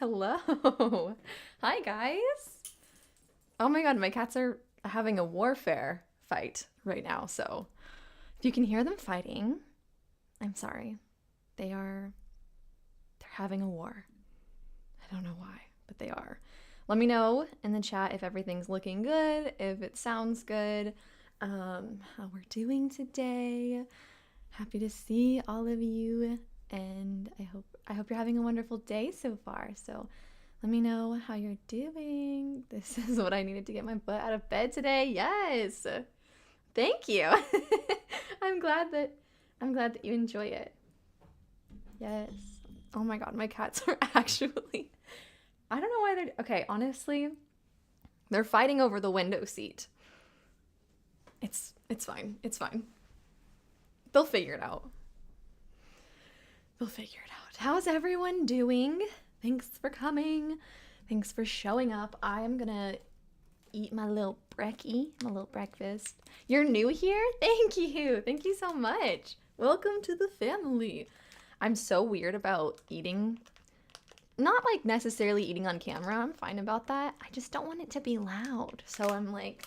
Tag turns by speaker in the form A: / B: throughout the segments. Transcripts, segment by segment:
A: Hello. Hi, guys. Oh my god, my cats are having a warfare fight right now, so if you can hear them fighting, I'm sorry. They're having a war. I don't know why, but they are. Let me know in the chat if everything's looking good, if it sounds good, how we're doing today. Happy to see all of you, and I hope you're having a wonderful day so far. So let me know how you're doing. This is what I needed to get my butt out of bed today. Yes. Thank you. I'm glad that you enjoy it. Yes. Oh my god, my cats are actually, I don't know why they're okay, honestly. They're fighting over the window seat. It's fine. It's fine. They'll figure it out. How's everyone doing? Thanks for coming. Thanks for showing up. I'm gonna eat my little brekkie, my little breakfast. You're new here? Thank you. Thank you so much. Welcome to the family. I'm so weird about eating. Not like necessarily eating on camera. I'm fine about that. I just don't want it to be loud. So I'm like,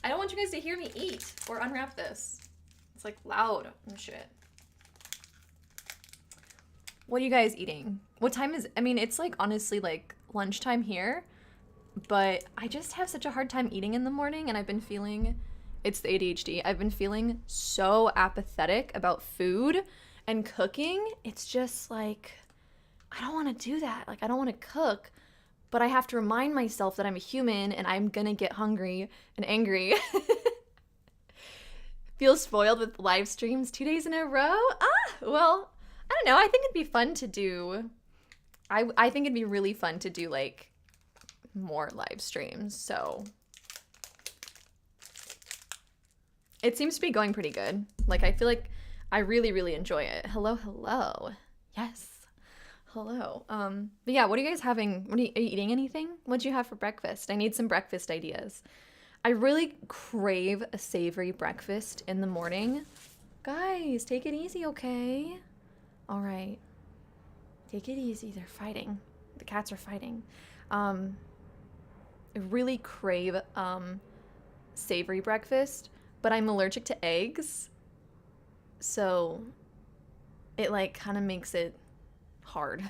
A: I don't want you guys to hear me eat or unwrap this. It's like loud and shit. What are you guys eating? What time is, I mean, it's like honestly like lunchtime here, but I just have such a hard time eating in the morning, and I've been feeling, it's the ADHD. I've been feeling so apathetic about food and cooking. It's just like, I don't want to do that. Like, I don't want to cook, but I have to remind myself that I'm a human and I'm gonna get hungry and angry. Feel spoiled with live streams 2 days in a row? Well, I don't know. I think it'd be fun to do. I think it'd be really fun to do like more live streams. So it seems to be going pretty good. Like, I feel like I really, really enjoy it. Hello. Yes. Hello. But yeah, what are you guys having? Are you eating anything? What'd you have for breakfast? I need some breakfast ideas. I really crave a savory breakfast in the morning. Guys, take it easy, okay? All right. Take it easy. They're fighting. The cats are fighting. I really crave savory breakfast, but I'm allergic to eggs. So it like kind of makes it hard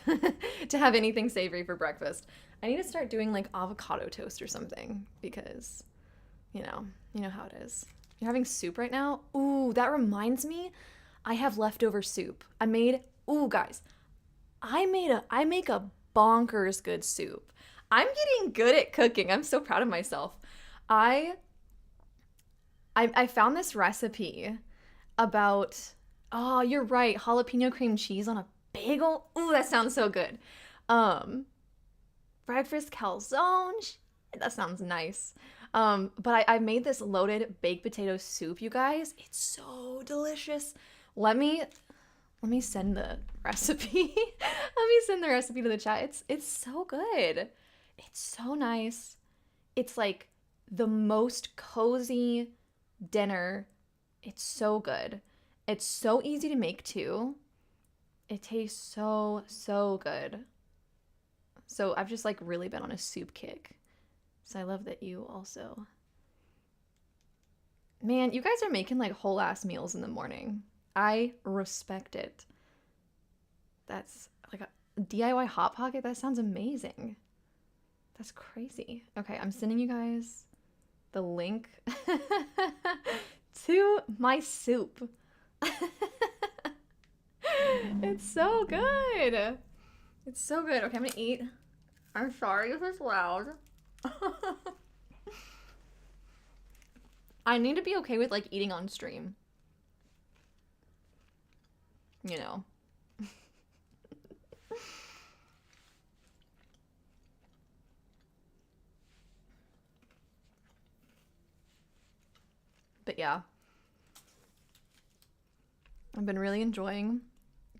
A: to have anything savory for breakfast. I need to start doing like avocado toast or something because, you know how it is. You're having soup right now? Ooh, that reminds me, I have leftover soup. Guys, I make a bonkers good soup. I'm getting good at cooking. I'm so proud of myself. I found this recipe about, oh, you're right, jalapeno cream cheese on a bagel. Ooh, that sounds so good. Breakfast calzone. That sounds nice. But I made this loaded baked potato soup, you guys. It's so delicious. Let me send the recipe. Let me send the recipe to the chat. It's so good. It's so nice. It's like the most cozy dinner. It's so good. It's so easy to make too. It tastes so good. So I've just like really been on a soup kick. So I love that you also. Man, you guys are making like whole ass meals in the morning. I respect it. That's like a DIY Hot Pocket. That sounds amazing. That's crazy. Okay, I'm sending you guys the link to my soup. It's so good. It's so good. Okay, I'm gonna eat. I'm sorry if it's loud. I need to be okay with like eating on stream. You know. But yeah. I've been really enjoying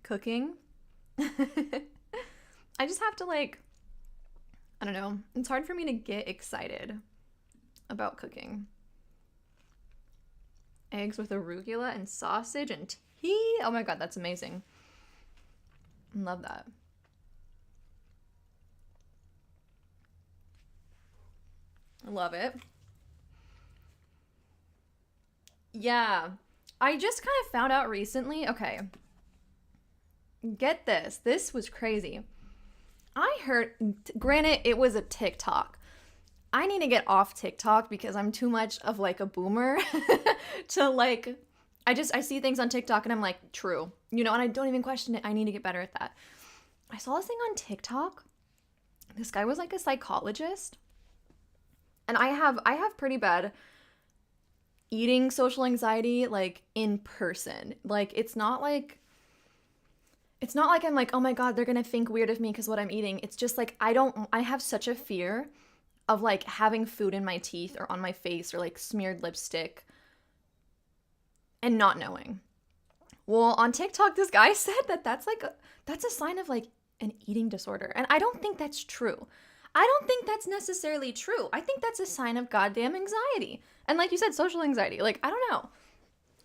A: cooking. I just have to like, I don't know. It's hard for me to get excited about cooking. Eggs with arugula and sausage and tea. Oh my god, that's amazing. Love that. I love it. Yeah. I just kind of found out recently. Okay. Get this. This was crazy. I heard, granted, it was a TikTok. I need to get off TikTok because I'm too much of like a boomer to like, I see things on TikTok and I'm like, true, you know, and I don't even question it. I need to get better at that. I saw this thing on TikTok. This guy was like a psychologist. And I have pretty bad eating social anxiety, like in person. Like it's not like I'm like, oh my God, they're gonna think weird of me because what I'm eating. It's just like I have such a fear of like having food in my teeth or on my face or like smeared lipstick and not knowing. Well, on TikTok, this guy said that that's a sign of like an eating disorder. And I don't think that's true. I don't think that's necessarily true. I think that's a sign of goddamn anxiety. And like you said, social anxiety. Like, I don't know.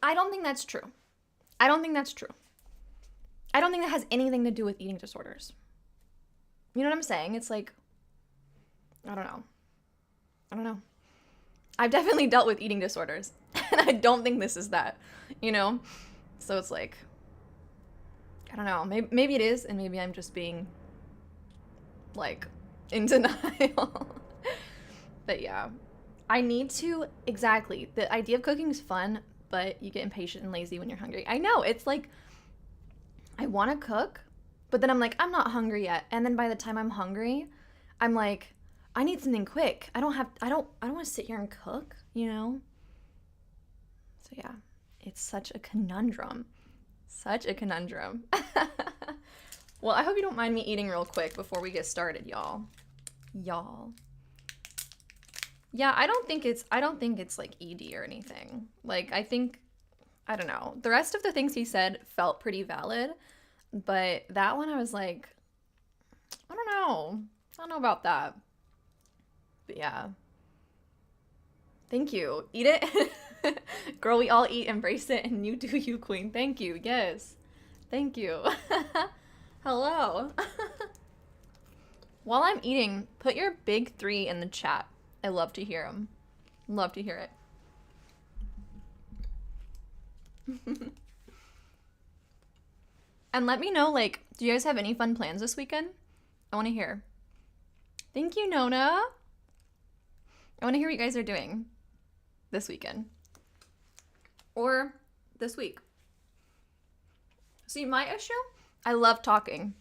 A: I don't think that's true. I don't think that's true. I don't think that has anything to do with eating disorders. You know what I'm saying? It's like, I don't know. I don't know. I've definitely dealt with eating disorders. And I don't think this is that, you know? So it's like, I don't know. Maybe it is, and maybe I'm just being, like, in denial. But yeah. I need to, exactly. The idea of cooking is fun, but you get impatient and lazy when you're hungry. I know. It's like, I want to cook, but then I'm like, I'm not hungry yet. And then by the time I'm hungry, I'm like, I need something quick. I don't want to sit here and cook, you know? So yeah, it's such a conundrum. Such a conundrum. Well, I hope you don't mind me eating real quick before we get started, y'all. Yeah, I don't think it's like ED or anything. Like, I don't know. The rest of the things he said felt pretty valid, but that one I was like, I don't know. I don't know about that. But yeah. Thank you. Eat it. Girl, we all eat, embrace it, and you do you, queen. Thank you. Yes. Thank you. Hello. While I'm eating, put your big 3 in the chat. I love to hear them. Love to hear it. And let me know, like, do you guys have any fun plans this weekend? I want to hear. Thank you, Nona. I want to hear what you guys are doing this weekend. Or this week. See, my issue? I love talking.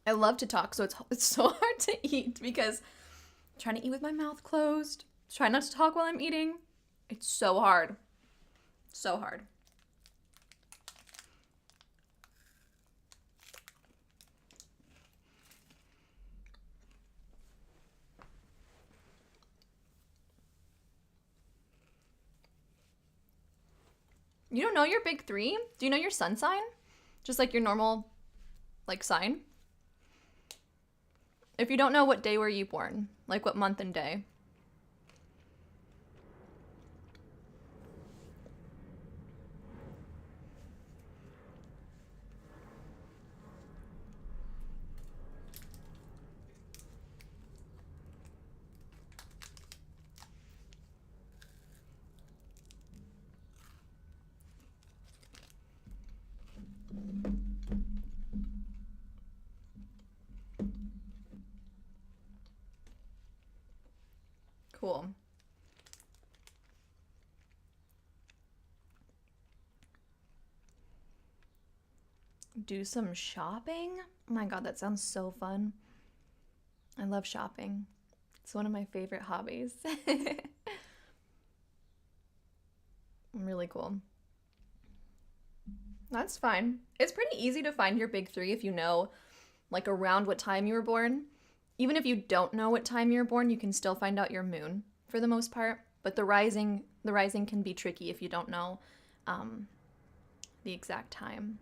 A: I love to talk, so it's so hard to eat because I'm trying to eat with my mouth closed. Try not to talk while I'm eating. It's so hard. So hard. You don't know your big 3? Do you know your sun sign? Just like your normal, like, sign? If you don't know, what day were you born? Like, what month and day? Cool. Do some shopping? Oh my god, that sounds so fun. I love shopping. It's one of my favorite hobbies. Really cool. That's fine. It's pretty easy to find your big 3 if you know, like, around what time you were born. Even if you don't know what time you were born, you can still find out your moon for the most part. But the rising can be tricky if you don't know the exact time.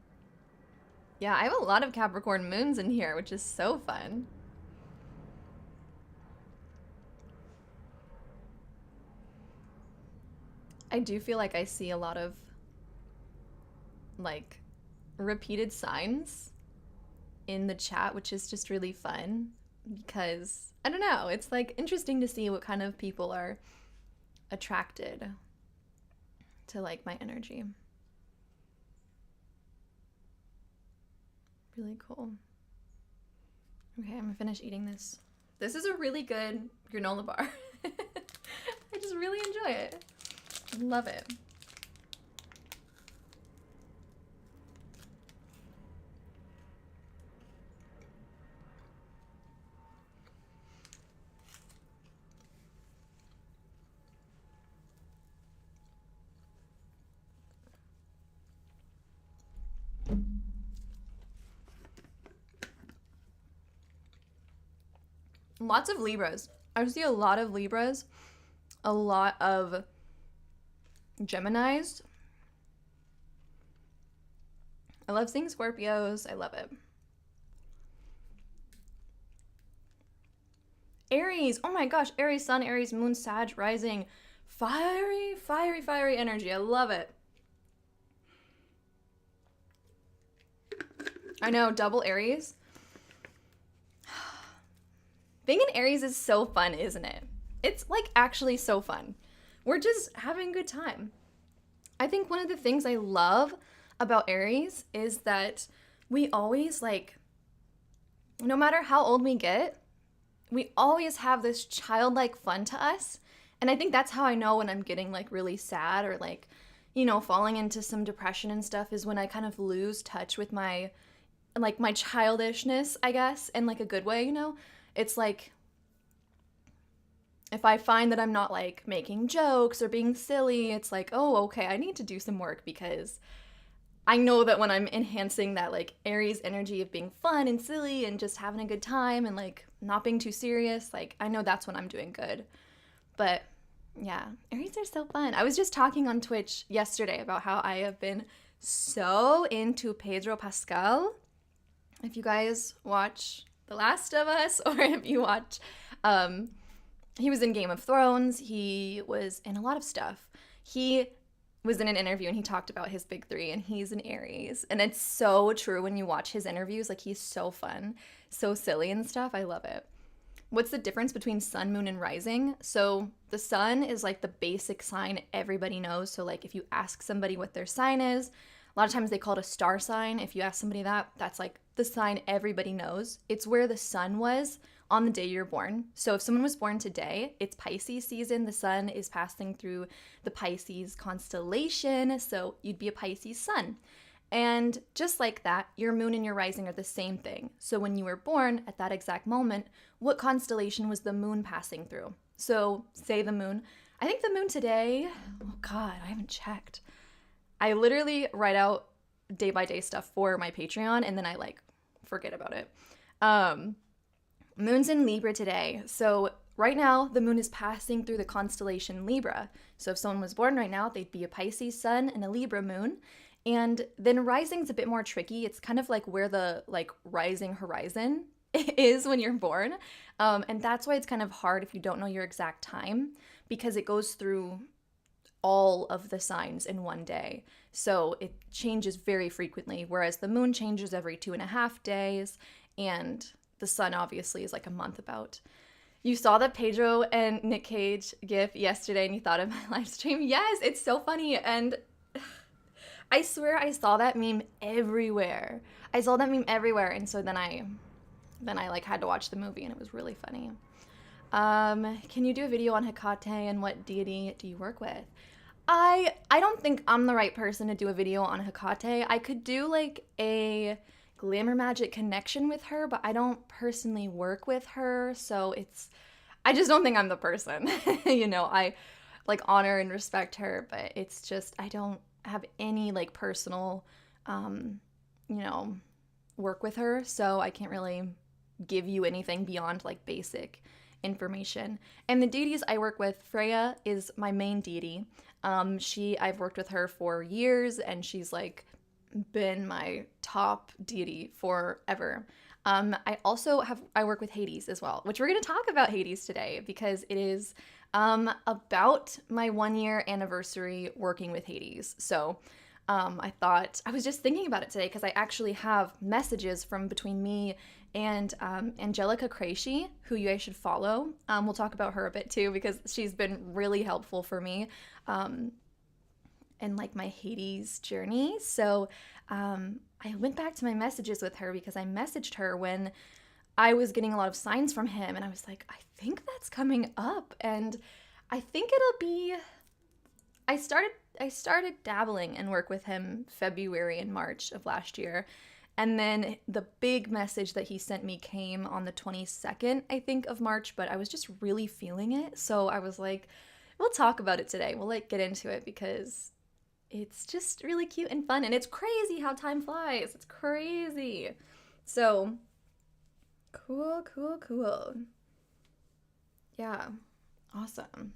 A: Yeah, I have a lot of Capricorn moons in here, which is so fun. I do feel like I see a lot of, like, repeated signs in the chat, which is just really fun because I don't know, it's like interesting to see what kind of people are attracted to like my energy. Really cool. Okay, I'm gonna finish eating this. This is a really good granola bar. I just really enjoy it. Love it. Lots of Libras. I see a lot of Libras, a lot of Geminis. I love seeing Scorpios. I love it. Aries. Oh my gosh. Aries Sun, Aries Moon, Sag, Rising. Fiery, fiery, fiery energy. I love it. I know, double Aries. Being an Aries is so fun, isn't it? It's like actually so fun. We're just having a good time. I think one of the things I love about Aries is that we always like, no matter how old we get, we always have this childlike fun to us. And I think that's how I know when I'm getting like really sad or like, you know, falling into some depression and stuff, is when I kind of lose touch with my childishness, I guess, in like a good way, you know? It's like, if I find that I'm not like making jokes or being silly, it's like, oh, okay, I need to do some work, because I know that when I'm enhancing that like Aries energy of being fun and silly and just having a good time and like not being too serious, like I know that's when I'm doing good. But yeah, Aries are so fun. I was just talking on Twitch yesterday about how I have been so into Pedro Pascal. If you guys watch The Last of Us, or if you watch, he was in Game of Thrones, he was in a lot of stuff. He was in an interview and he talked about his big three, and he's an Aries. And it's so true when you watch his interviews. Like, he's so fun, so silly and stuff. I love it. What's the difference between sun, moon, and rising? So the sun is like the basic sign everybody knows. So like if you ask somebody what their sign is, a lot of times they call it a star sign. If you ask somebody that, that's like the sign everybody knows. It's where the sun was on the day you're born. So if someone was born today, it's Pisces season. The sun is passing through the Pisces constellation. So you'd be a Pisces sun. And just like that, your moon and your rising are the same thing. So when you were born at that exact moment, what constellation was the moon passing through? So say the moon. I think the moon today, oh God, I haven't checked. I literally write out day by day stuff for my Patreon, and then I like forget about it. Moon's in Libra today. So right now the moon is passing through the constellation Libra. So if someone was born right now, they'd be a Pisces sun and a Libra moon. And then rising's a bit more tricky. It's kind of like where the like rising horizon is when you're born. And that's why it's kind of hard if you don't know your exact time, because it goes through all of the signs in one day. So it changes very frequently, whereas the moon changes every 2.5 days, and the sun obviously is like a month about. You saw the Pedro and Nick Cage gif yesterday and you thought of my live stream? Yes, it's so funny. And I swear I saw that meme everywhere. I saw that meme everywhere, and so then I like had to watch the movie, and it was really funny. Can you do a video on Hecate, and what deity do you work with? I don't think I'm the right person to do a video on Hecate. I could do like a Glamour Magic connection with her, but I don't personally work with her, so I just don't think I'm the person. You know, I like honor and respect her, but it's just I don't have any like personal you know, work with her, so I can't really give you anything beyond like basic information. And the deities I work with, Freya is my main deity. I've worked with her for years, and she's like been my top deity forever. I work with Hades as well, which we're going to talk about Hades today, because it is about my 1-year anniversary working with Hades. So I was just thinking about it today because I actually have messages from between me and Angelica Crazy, who you guys should follow. We'll talk about her a bit too because she's been really helpful for me in like my Hades journey. So I went back to my messages with her because I messaged her when I was getting a lot of signs from him, and I was like, I think that's coming up, and I think it'll be. I started dabbling and work with him February and March of last year. And then the big message that he sent me came on the 22nd, I think, of March, but I was just really feeling it. So I was like, we'll talk about it today. We'll like get into it because it's just really cute and fun. And it's crazy how time flies. It's crazy. So cool. Yeah, awesome.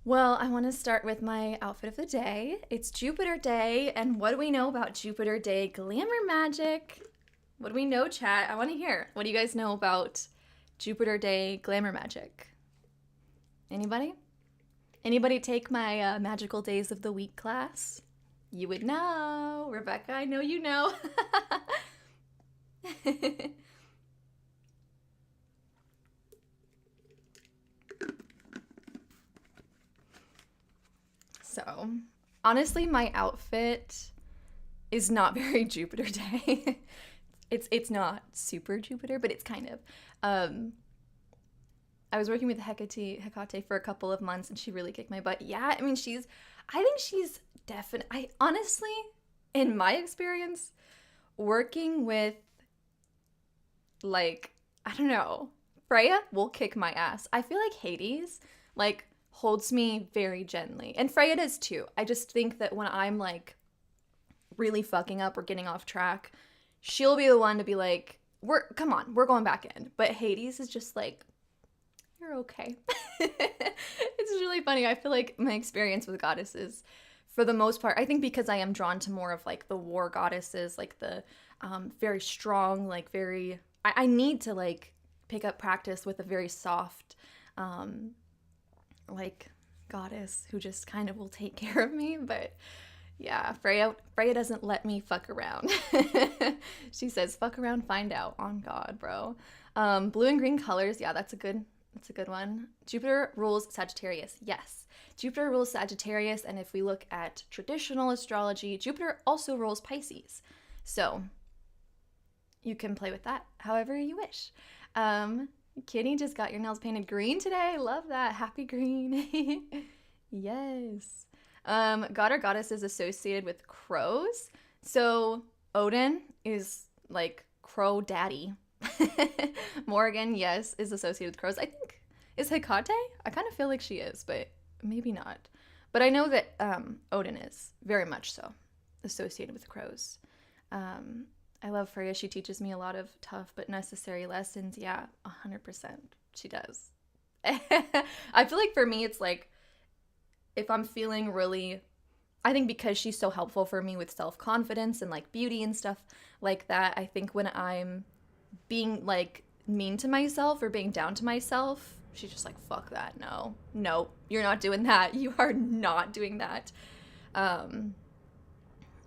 A: Well, I want to start with my outfit of the day. It's Jupiter Day, and what do we know about Jupiter Day glamour magic? What do we know, chat? I want to hear. What do you guys know about Jupiter Day glamour magic? Anybody? Anybody take my magical days of the week class? You would know. Rebecca, I know you know. So, honestly, my outfit is not very Jupiter Day. It's not super Jupiter, but it's kind of. I was working with Hecate for a couple of months, and she really kicked my butt. Yeah, I mean, I think she's definitely, honestly, in my experience, working with, like, I don't know, Freya will kick my ass. I feel like Hades, like, holds me very gently. And Freya does too. I just think that when I'm like really fucking up or getting off track, she'll be the one to be like, come on, we're going back in. But Hades is just like, you're okay. It's really funny. I feel like my experience with goddesses, for the most part, I think because I am drawn to more of like the war goddesses, like the very strong, like very, I need to like pick up practice with a very soft, like goddess who just kind of will take care of me. But yeah, Freya doesn't let me fuck around. She says fuck around, find out. On God, bro. Blue and green colors, yeah, that's a good one. Jupiter rules Sagittarius. Yes, Jupiter rules Sagittarius, and if we look at traditional astrology, Jupiter also rules Pisces, so you can play with that however you wish. Kitty just got your nails painted green today. Love that. Happy green. Yes. God or goddess is associated with crows. So Odin is like crow daddy. Morgan, yes, is associated with crows. I think, is Hecate? I kind of feel like she is, but maybe not. But I know that Odin is very much so associated with crows. I love Freya. She teaches me a lot of tough but necessary lessons. Yeah, 100%. She does. I feel like for me, it's like, if I'm feeling really, I think because she's so helpful for me with self-confidence and like beauty and stuff like that, I think when I'm being like mean to myself or being down to myself, she's just like, fuck that. No, you're not doing that. You are not doing that. And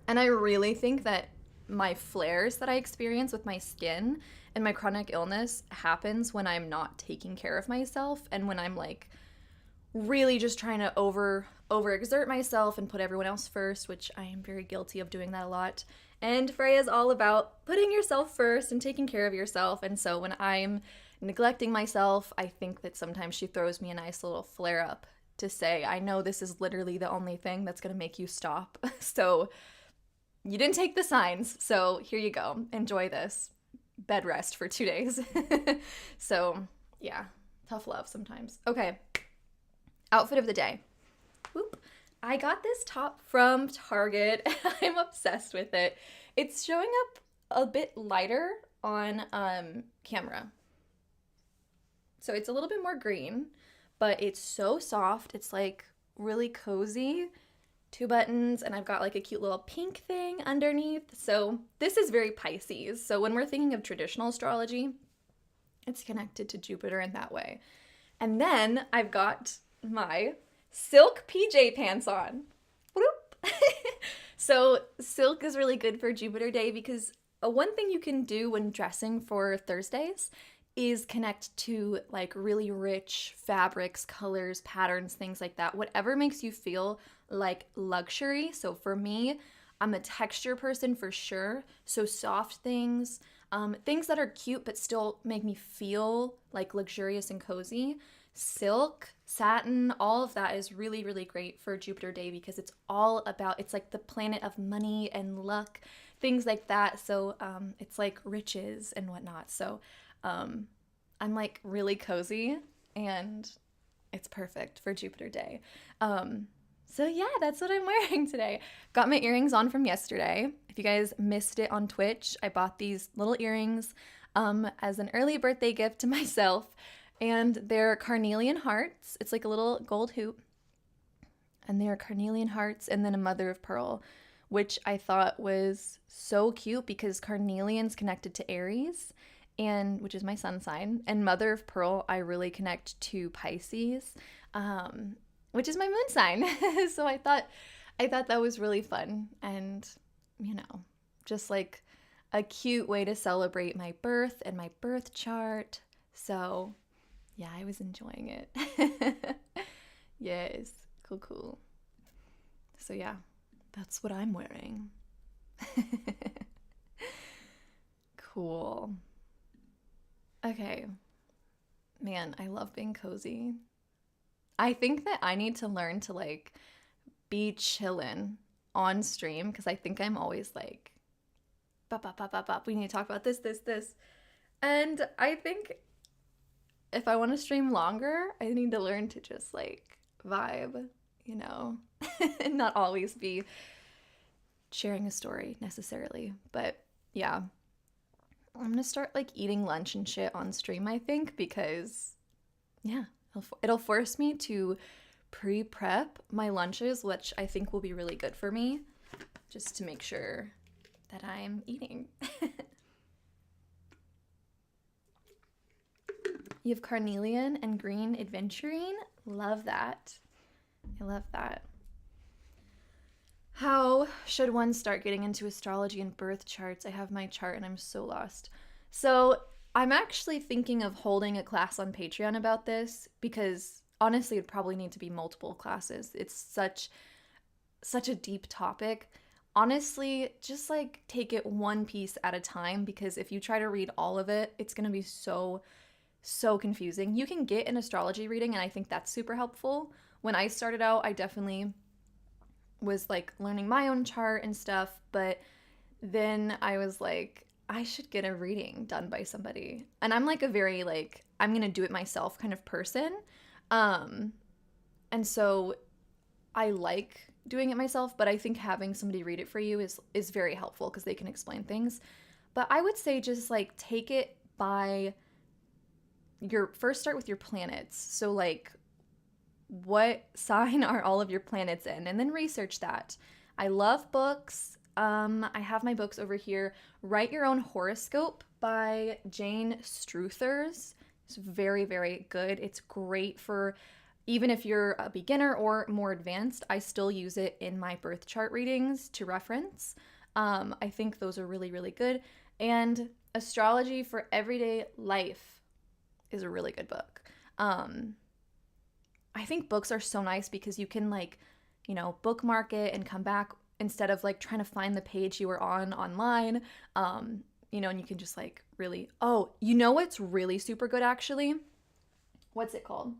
A: I really think that my flares that I experience with my skin and my chronic illness happens when I'm not taking care of myself and when I'm like really just trying to overexert myself and put everyone else first, which I am very guilty of doing that a lot. And Freya's all about putting yourself first and taking care of yourself. And so when I'm neglecting myself, I think that sometimes she throws me a nice little flare up to say, I know this is literally the only thing that's going to make you stop. So you didn't take the signs, so here you go. Enjoy this. Bed rest for 2 days. So, yeah, tough love sometimes. Okay, outfit of the day. Whoop. I got this top from Target. I'm obsessed with it. It's showing up a bit lighter on camera. So it's a little bit more green, but it's so soft. It's like really cozy. 2 buttons, and I've got like a cute little pink thing underneath. So this is very Pisces. So when we're thinking of traditional astrology, it's connected to Jupiter in that way. And then I've got my silk PJ pants on. So silk is really good for Jupiter Day because one thing you can do when dressing for Thursdays is connect to like really rich fabrics, colors, patterns, things like that. Whatever makes you feel like luxury. So for me, I'm a texture person for sure. So soft things, things that are cute but still make me feel like luxurious and cozy. Silk, satin, all of that is really, really great for Jupiter Day because it's all about, it's like the planet of money and luck, things like that. So it's like riches and whatnot. So I'm like really cozy and it's perfect for Jupiter Day. So yeah, that's what I'm wearing today. Got my earrings on from yesterday. If you guys missed it on Twitch, I bought these little earrings as an early birthday gift to myself. And they're carnelian hearts. It's like a little gold hoop. And they're carnelian hearts and then a mother of pearl, which I thought was so cute because carnelian's connected to Aries, and which is my sun sign. And mother of pearl, I really connect to Pisces, which is my moon sign. So I thought that was really fun. And, you know, just like a cute way to celebrate my birth and my birth chart. So yeah, I was enjoying it. Yes, cool. So yeah, that's what I'm wearing. Cool. Okay. Man, I love being cozy. I think that I need to learn to like be chillin' on stream because I think I'm always like, bop, bop, bop, bop, bop. We need to talk about this. And I think if I want to stream longer, I need to learn to just like vibe, you know, and not always be sharing a story necessarily. But yeah, I'm going to start like eating lunch and shit on stream, I think, because yeah, it'll force me to pre-prep my lunches, which I think will be really good for me, just to make sure that I'm eating. You have carnelian and green adventurine. Love that. I love that. How should one start getting into astrology and birth charts? I have my chart and I'm so lost. So I'm actually thinking of holding a class on Patreon about this because honestly, it'd probably need to be multiple classes. It's such a deep topic. Honestly, just like take it one piece at a time because if you try to read all of it, it's going to be so confusing. You can get an astrology reading and I think that's super helpful. When I started out, I definitely was like learning my own chart and stuff, but then I was like, I should get a reading done by somebody. And I'm like a very like, I'm going to do it myself kind of person. And so I like doing it myself, but I think having somebody read it for you is very helpful because they can explain things. But I would say just like take it by first start with your planets. So like what sign are all of your planets in? And then research that. I love books. I have my books over here. Write Your Own Horoscope by Jane Struthers. It's very, very good. It's great for even if you're a beginner or more advanced. I still use it in my birth chart readings to reference. I think those are really, really good. And Astrology for Everyday Life is a really good book. I think books are so nice because you can like, you know, bookmark it and come back instead of like trying to find the page you were on online. You know, and you can just like really, oh, you know what's really super good actually? What's it called?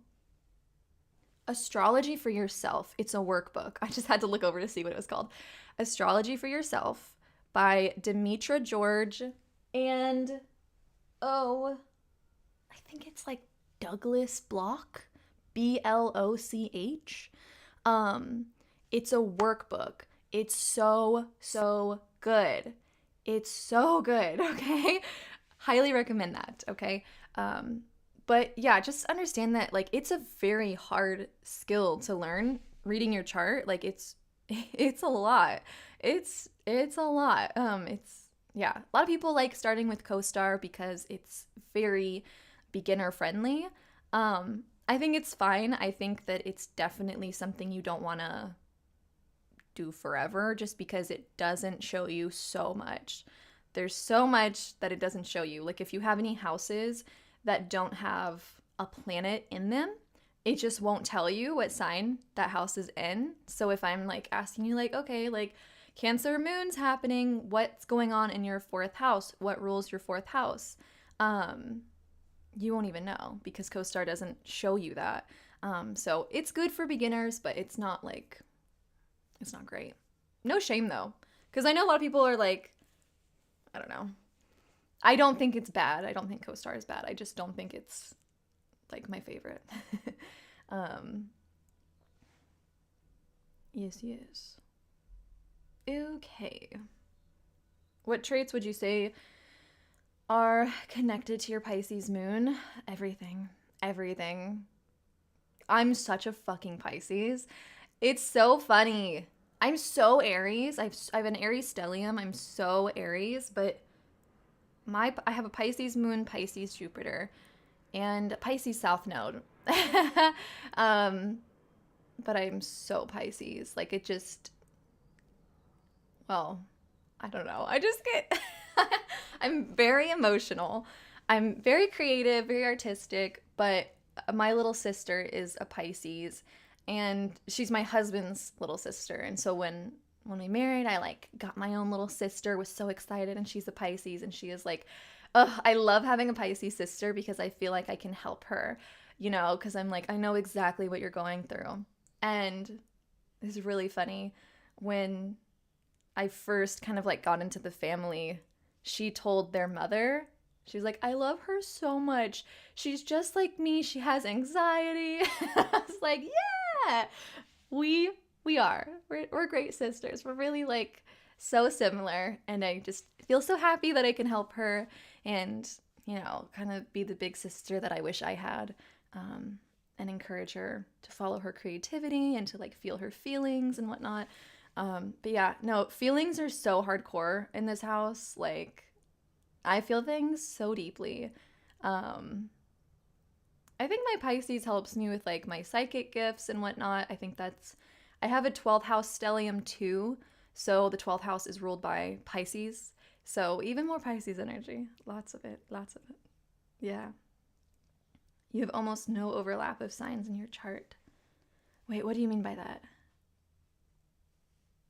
A: Astrology for Yourself. It's a workbook. I just had to look over to see what it was called. Astrology for Yourself by Demetra George and, oh, I think it's like Douglas Bloch, Bloch. It's a workbook. It's so good. It's so good, okay? Highly recommend that, okay? But yeah, just understand that like it's a very hard skill to learn. Reading your chart, like it's a lot. It's a lot. Yeah, a lot of people like starting with CoStar because it's very beginner friendly. I think it's fine. I think that it's definitely something you don't want to do forever just because it doesn't show you so much. There's so much that it doesn't show you. Like if you have any houses that don't have a planet in them, it just won't tell you what sign that house is in. So if I'm like asking you like, okay, like Cancer moon's happening, what's going on in your 4th house? What rules your 4th house? You won't even know because CoStar doesn't show you that. So it's good for beginners, but it's not great. No shame though, because I know a lot of people are like, I don't know. I don't think it's bad. I don't think CoStar is bad. I just don't think it's like my favorite. Yes. Okay. What traits would you say are connected to your Pisces moon? Everything. I'm such a fucking Pisces. It's so funny. I'm so Aries. I have an Aries stellium. I'm so Aries, but I have a Pisces moon, Pisces Jupiter, and a Pisces south node. But I'm so Pisces. Like it just, well, I don't know. I just get, I'm very emotional. I'm very creative, very artistic, but my little sister is a Pisces and she's my husband's little sister. And so when we married, I like got my own little sister, was so excited, and she's a Pisces and she is like, ugh, I love having a Pisces sister because I feel like I can help her, you know, because I'm like, I know exactly what you're going through. And it's really funny when I first kind of like got into the family, she told their mother, she was like, I love her so much. She's just like me. She has anxiety. I was like, yeah, we are. We're great sisters. We're really like so similar. And I just feel so happy that I can help her and, you know, kind of be the big sister that I wish I had, and encourage her to follow her creativity and to like feel her feelings and whatnot. But yeah, no, feelings are so hardcore in this house. Like, I feel things so deeply. I think my Pisces helps me with like my psychic gifts and whatnot. I have a 12th house stellium too. So the 12th house is ruled by Pisces. So even more Pisces energy. Lots of it. Yeah. You have almost no overlap of signs in your chart. Wait, what do you mean by that?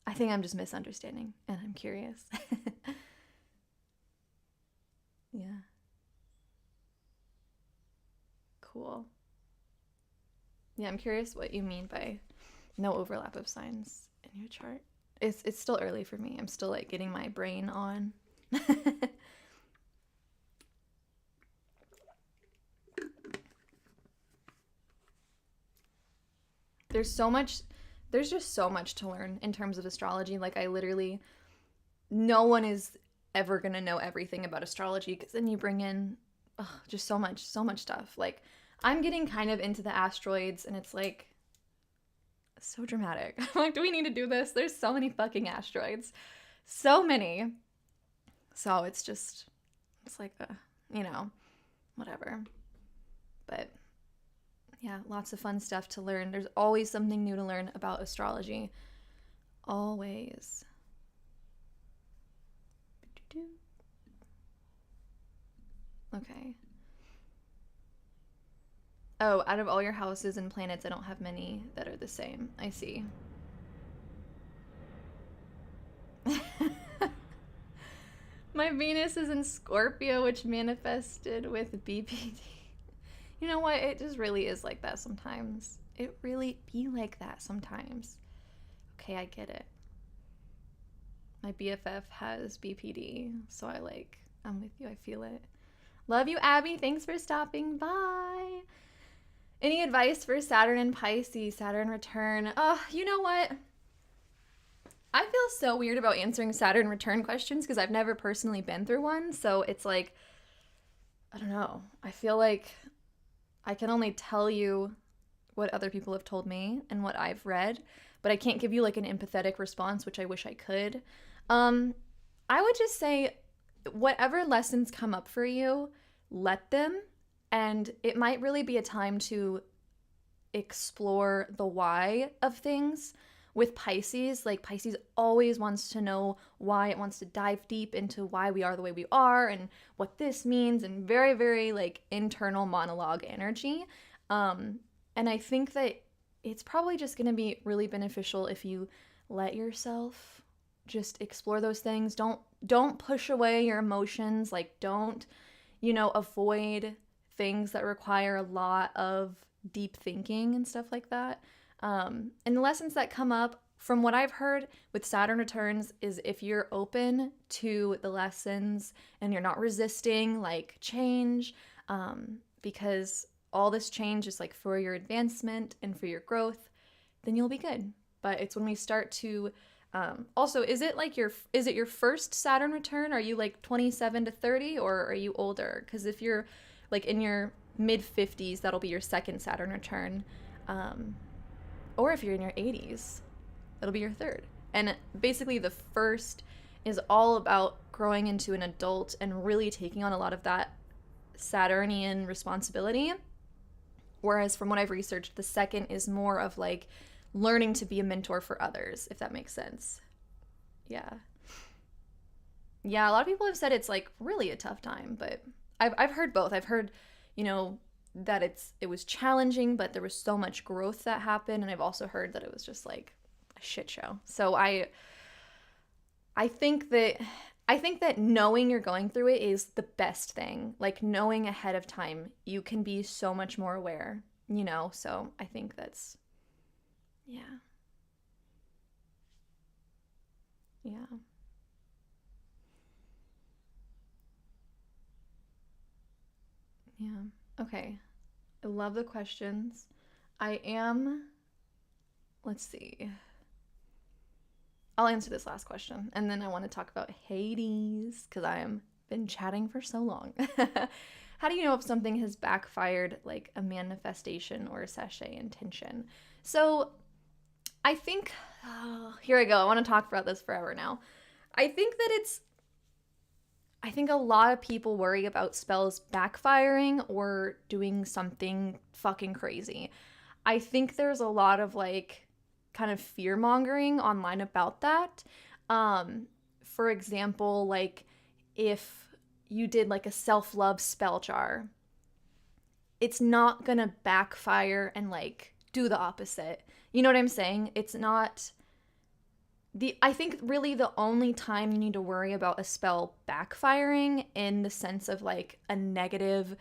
A: I think I'm just misunderstanding and I'm curious. Yeah. Cool. Yeah, I'm curious what you mean by no overlap of signs in your chart. It's still early for me. I'm still like getting my brain on. There's just so much to learn in terms of astrology. Like no one is ever gonna know everything about astrology because then you bring in just so much stuff. Like I'm getting kind of into the asteroids and it's like so dramatic. I'm like, do we need to do this? There's so many fucking asteroids. So many. So it's like, you know, whatever. But yeah, lots of fun stuff to learn. There's always something new to learn about astrology. Always. Okay. Oh, out of all your houses and planets, I don't have many that are the same. I see. My Venus is in Scorpio, which manifested with BPD. You know what? It just really is like that sometimes. It really be like that sometimes. Okay, I get it. My BFF has BPD, so I'm with you. I feel it. Love you, Abby. Thanks for stopping by. Any advice for Saturn and Pisces, Saturn return? You know what? I feel so weird about answering Saturn return questions because I've never personally been through one. So it's like, I don't know. I feel like I can only tell you what other people have told me and what I've read, but I can't give you like an empathetic response, which I wish I could. I would just say whatever lessons come up for you, let them. And it might really be a time to explore the why of things. with Pisces, like Pisces always wants to know why, it wants to dive deep into why we are the way we are and what this means, and very, very like internal monologue energy. And I think that it's probably just going to be really beneficial if you let yourself just explore those things. Don't push away your emotions. Like, don't, avoid things that require a lot of deep thinking and stuff like that. And the lessons that come up from what I've heard with Saturn returns is if you're open to the lessons and you're not resisting like change, because all this change is like for your advancement and for your growth, then you'll be good. But it's when we start to also, is it your first Saturn return? Are you like 27 to 30, or are you older? Because if you're like in your mid 50s, that'll be your second Saturn return. Or if you're in your 80s, it'll be your third. And basically the first is all about growing into an adult and really taking on a lot of that Saturnian responsibility. Whereas from what I've researched, the second is more of like learning to be a mentor for others, if that makes sense. Yeah. Yeah, a lot of people have said it's like really a tough time, but I've heard both. I've heard, that it was challenging, but there was so much growth that happened, and I've also heard that it was just like a shit show. So I think that knowing you're going through it is the best thing. Like, knowing ahead of time, you can be so much more aware, So I think that's, yeah. Yeah. Yeah. Okay. I love the questions. Let's see. I'll answer this last question, and then I want to talk about Hades, because I am been chatting for so long. How do you know if something has backfired, like a manifestation or a sachet intention? So I think, here I go. I want to talk about this forever now. I think a lot of people worry about spells backfiring or doing something fucking crazy. I think there's a lot of like kind of fear mongering online about that. For example, like if you did like a self-love spell jar, it's not gonna backfire and like do the opposite. You know what I'm saying? It's not I think really the only time you need to worry about a spell backfiring in the sense of like a negative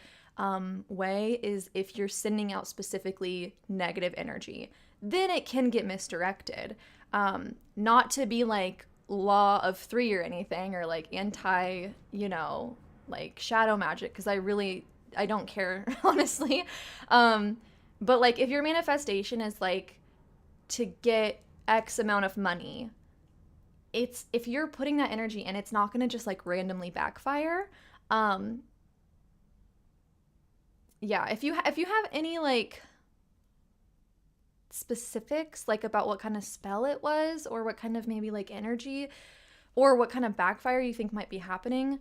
A: way is if you're sending out specifically negative energy. Then it can get misdirected. Not to be like law of three or anything, or like anti, like shadow magic, because I don't care, honestly. But like if your manifestation is like to get X amount of money, if you're putting that energy in, it's not going to just like randomly backfire. Yeah, if you have any like specifics like about what kind of spell it was, or what kind of maybe like energy or what kind of backfire you think might be happening,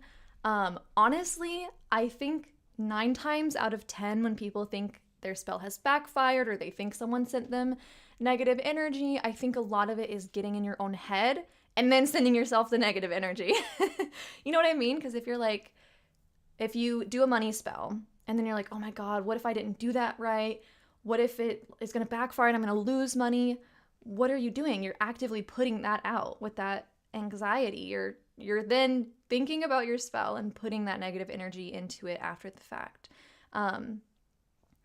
A: honestly, I think 9 times out of 10 when people think their spell has backfired or they think someone sent them negative energy, I think a lot of it is getting in your own head and then sending yourself the negative energy. You know what I mean? Because if you do a money spell and then you're like, oh my God, what if I didn't do that right? What if it is going to backfire and I'm going to lose money? What are you doing? You're actively putting that out with that anxiety. You're then thinking about your spell and putting that negative energy into it after the fact.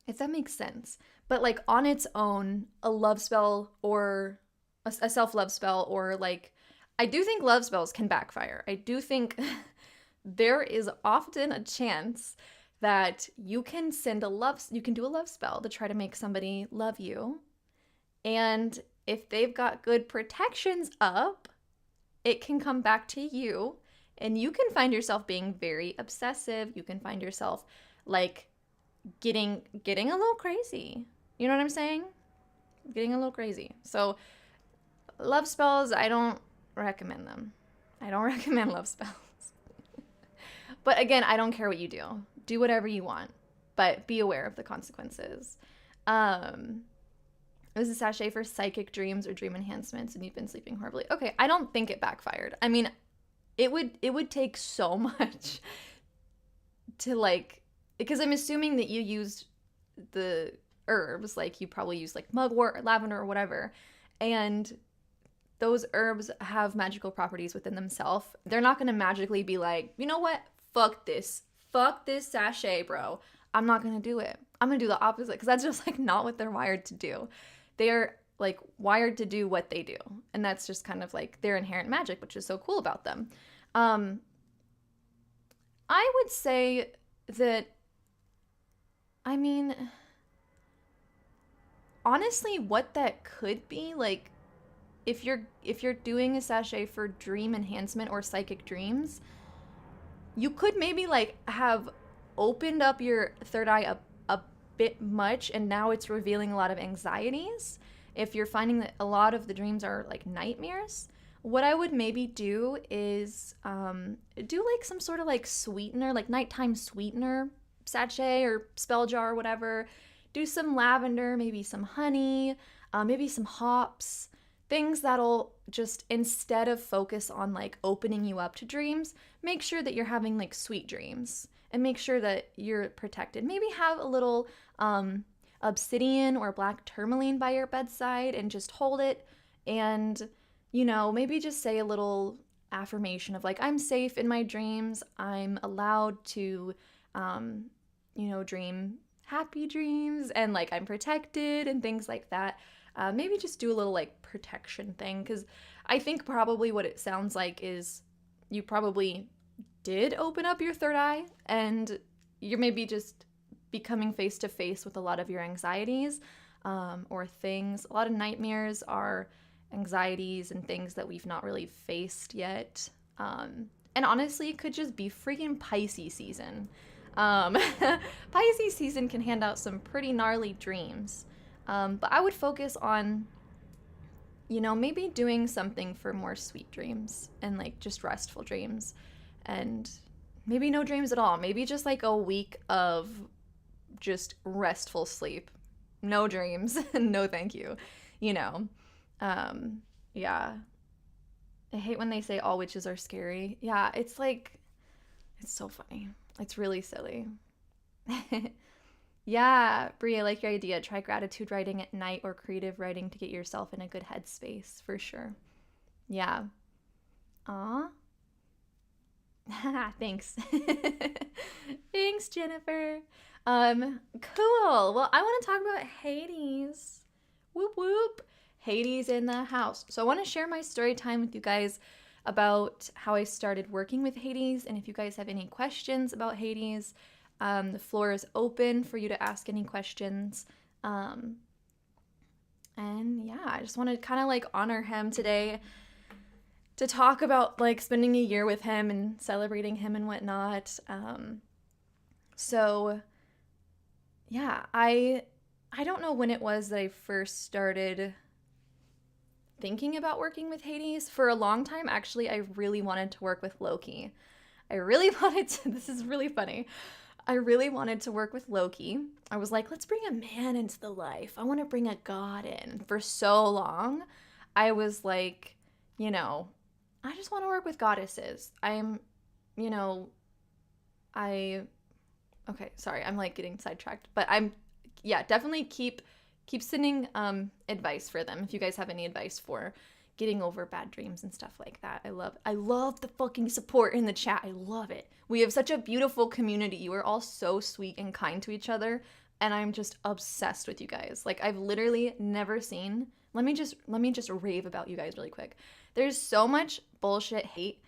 A: If that makes sense. But like on its own, a love spell or a self-love spell, or like, I do think love spells can backfire. I do think there is often a chance that you can do a love spell to try to make somebody love you. And if they've got good protections up, it can come back to you, and you can find yourself being very obsessive. You can find yourself like getting a little crazy. You know what I'm saying? Getting a little crazy. So love spells, I don't recommend them. I don't recommend love spells. But again, I don't care what you do. Do whatever you want, but be aware of the consequences. It was a sachet for psychic dreams or dream enhancements, and you've been sleeping horribly. Okay, I don't think it backfired. I mean, it would take so much to like, because I'm assuming that you used the herbs, like you probably used like mugwort or lavender or whatever, and those herbs have magical properties within themselves. They're not going to magically be like, you know what? Fuck this sachet, bro. I'm not going to do it. I'm going to do the opposite, because that's just like not what they're wired to do. They're like wired to do what they do. And that's just kind of like their inherent magic, which is so cool about them. I would say that, I mean, honestly, what that could be, like, if you're doing a sachet for dream enhancement or psychic dreams, you could maybe like have opened up your third eye a bit much, and now it's revealing a lot of anxieties. If you're finding that a lot of the dreams are like nightmares, what I would maybe do is do like some sort of like sweetener, like nighttime sweetener sachet or spell jar or whatever. Do some lavender, maybe some honey, maybe some hops, things that'll just, instead of focus on like opening you up to dreams, make sure that you're having like sweet dreams and make sure that you're protected. Maybe have a little obsidian or black tourmaline by your bedside and just hold it, and, you know, maybe just say a little affirmation of like, I'm safe in my dreams. I'm allowed to, you know, dream happy dreams, and like I'm protected and things like that. Maybe just do a little like protection thing, because I think probably what it sounds like is you probably did open up your third eye, and you're maybe just becoming face to face with a lot of your anxieties or things. A lot of nightmares are anxieties and things that we've not really faced yet. And honestly, it could just be freaking Pisces season. Pisces season can hand out some pretty gnarly dreams. But I would focus on, you know, maybe doing something for more sweet dreams and like just restful dreams, and maybe no dreams at all. Maybe just like a week of just restful sleep. No dreams. No thank you. You know. Yeah. I hate when they say all witches are scary. Yeah, it's like, it's so funny. It's really silly. Yeah, Brie, I like your idea. Try gratitude writing at night or creative writing to get yourself in a good headspace, for sure. Yeah. Aw. Thanks. Thanks, Jennifer. Cool. Well, I want to talk about Hades. Whoop whoop. Hades in the house. So I want to share my story time with you guys about how I started working with Hades, and if you guys have any questions about Hades, the floor is open for you to ask any questions. And yeah, I just want to kind of like honor him today, to talk about like spending a year with him and celebrating him and whatnot. So yeah, I don't know when it was that I first started thinking about working with Hades. For a long time, actually, I really wanted to work with Loki. I really wanted to, this is really funny. I really wanted to work with Loki. I was like, let's bring a man into the life. I want to bring a god in. For so long, I was like, you know, I just want to work with goddesses. I'm, you know, okay, sorry, I'm like getting sidetracked. But yeah, definitely keep sending advice for them if you guys have any advice for getting over bad dreams and stuff like that. I love the fucking support in the chat. I love it. We have such a beautiful community. You are all so sweet and kind to each other, and I'm just obsessed with you guys. Like, I've literally never seen, let me just rave about you guys really quick. There's so much bullshit hate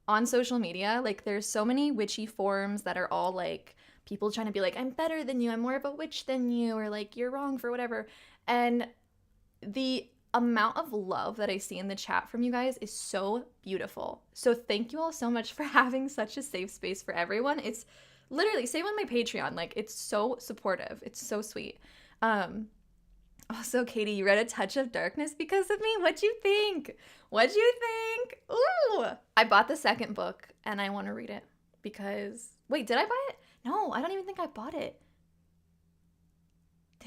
A: on social media. Like, there's so many witchy forums that are all like people trying to be like, I'm better than you, I'm more of a witch than you, or like, you're wrong for whatever. And the amount of love that I see in the chat from you guys is so beautiful. So thank you all so much for having such a safe space for everyone. It's literally, same on my Patreon, like, it's so supportive. It's so sweet. Also, Katie, you read A Touch of Darkness because of me? What'd you think? Ooh! I bought the second book and I want to read it because, wait, did I buy it? No, I don't even think I bought it.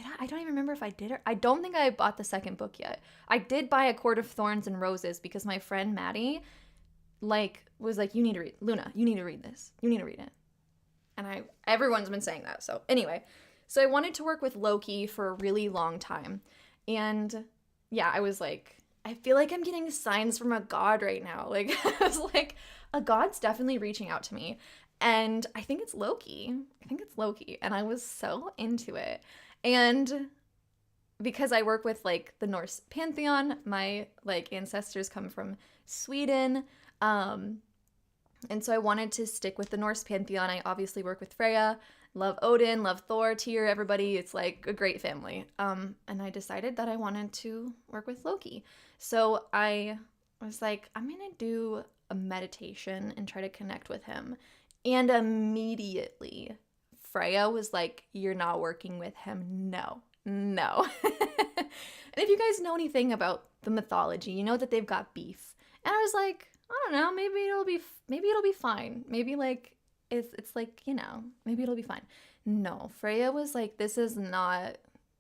A: did I don't even remember if I did or I don't think I bought the second book yet. I did buy A Court of Thorns and Roses because my friend Maddie was like, you need to read, Luna, you need to read this. You need to read it. And everyone's been saying that. So anyway, so I wanted to work with Loki for a really long time. And yeah, I was like, I feel like I'm getting signs from a god right now. Like, I was like, a god's definitely reaching out to me. And I think it's Loki. And I was so into it. And because I work with like the Norse pantheon, my like ancestors come from Sweden. And so I wanted to stick with the Norse pantheon. I obviously work with Freya, love Odin, love Thor, Tyr, everybody. It's like a great family. And I decided that I wanted to work with Loki. So I was like, I'm going to do a meditation and try to connect with him. And immediately Freya was like, you're not working with him. No. And if you guys know anything about the mythology, you know that they've got beef. And I was like, I don't know, maybe it'll be fine. Maybe like it's like, you know, maybe it'll be fine. No, Freya was like, this is not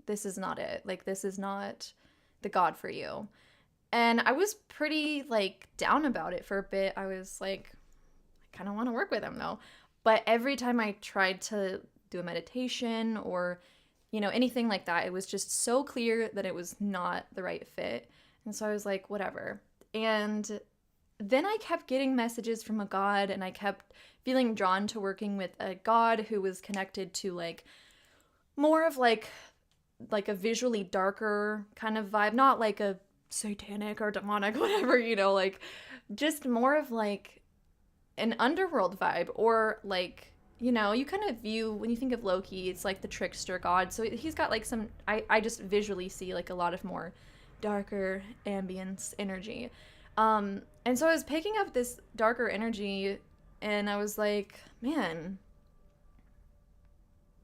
A: it. Like, this is not the god for you. And I was pretty like down about it for a bit. I was like, I kind of want to work with him though. But every time I tried to do a meditation or, you know, anything like that, it was just so clear that it was not the right fit. And so I was like, whatever. And then I kept getting messages from a god, and I kept feeling drawn to working with a god who was connected to like more of like a visually darker kind of vibe, not like a satanic or demonic, whatever, you know, like just more of like an underworld vibe, or like, you know, you kind of view, when you think of Loki, it's like the trickster god. So he's got like some, I just visually see like a lot of more darker ambience energy. And so I was picking up this darker energy, and I was like, man,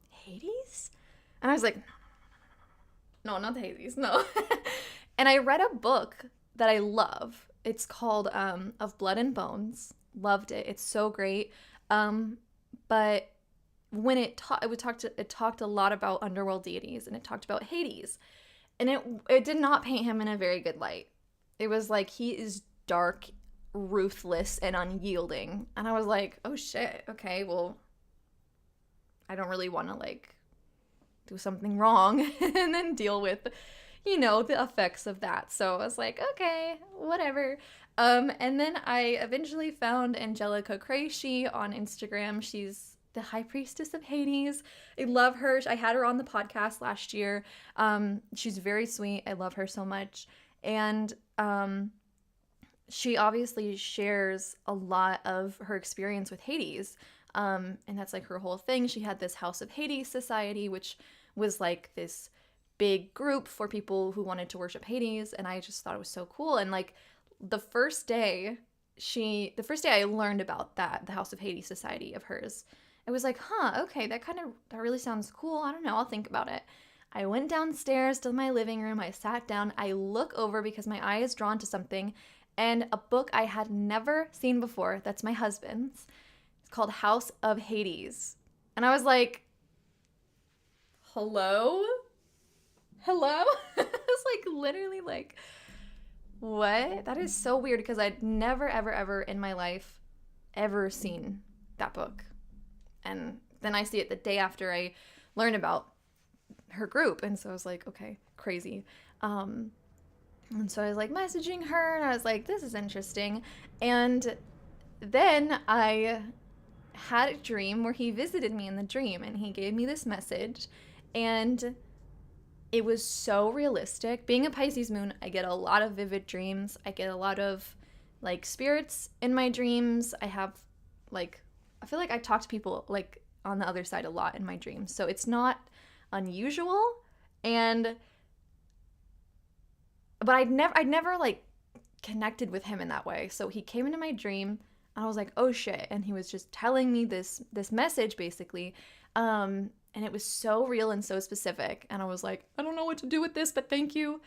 A: Hades? And I was like, no, not the Hades, no. And I read a book that I love. It's called Of Blood and Bones. Loved it. It's so great. But when it talked a lot about underworld deities, and it talked about Hades. And it did not paint him in a very good light. It was like, he is dark, ruthless, and unyielding. And I was like, oh shit, okay, well, I don't really want to like do something wrong and then deal with, you know, the effects of that. So I was like, okay, whatever. And then I eventually found Angelica Crazy on Instagram. She's the high priestess of Hades. I love her. I had her on the podcast last year. She's very sweet. I love her so much. And she obviously shares a lot of her experience with Hades. And that's like her whole thing. She had this House of Hades society, which was like this big group for people who wanted to worship Hades. And I just thought it was so cool. And like the first day I learned about the House of Hades society of hers, I was like, huh, okay, that really sounds cool. I don't know, I'll think about it. I went downstairs to my living room. I sat down. I look over because my eye is drawn to something, and a book I had never seen before, that's my husband's. It's called House of Hades. And I was like, hello? I was like, literally like, what? That is so weird, because I'd never, ever, ever in my life ever seen that book. And then I see it the day after I learned about her group. And so I was like, okay, crazy. And so I was like messaging her, and I was like, this is interesting. And then I had a dream where he visited me in the dream, and he gave me this message, and it was so realistic. Being a Pisces moon, I get a lot of vivid dreams. I get a lot of like spirits in my dreams. I have like, I feel like I talk to people like on the other side a lot in my dreams. So it's not unusual. But I'd never like connected with him in that way. So he came into my dream, and I was like, oh shit. And he was just telling me this message basically. And it was so real and so specific. And I was like, I don't know what to do with this, but thank you.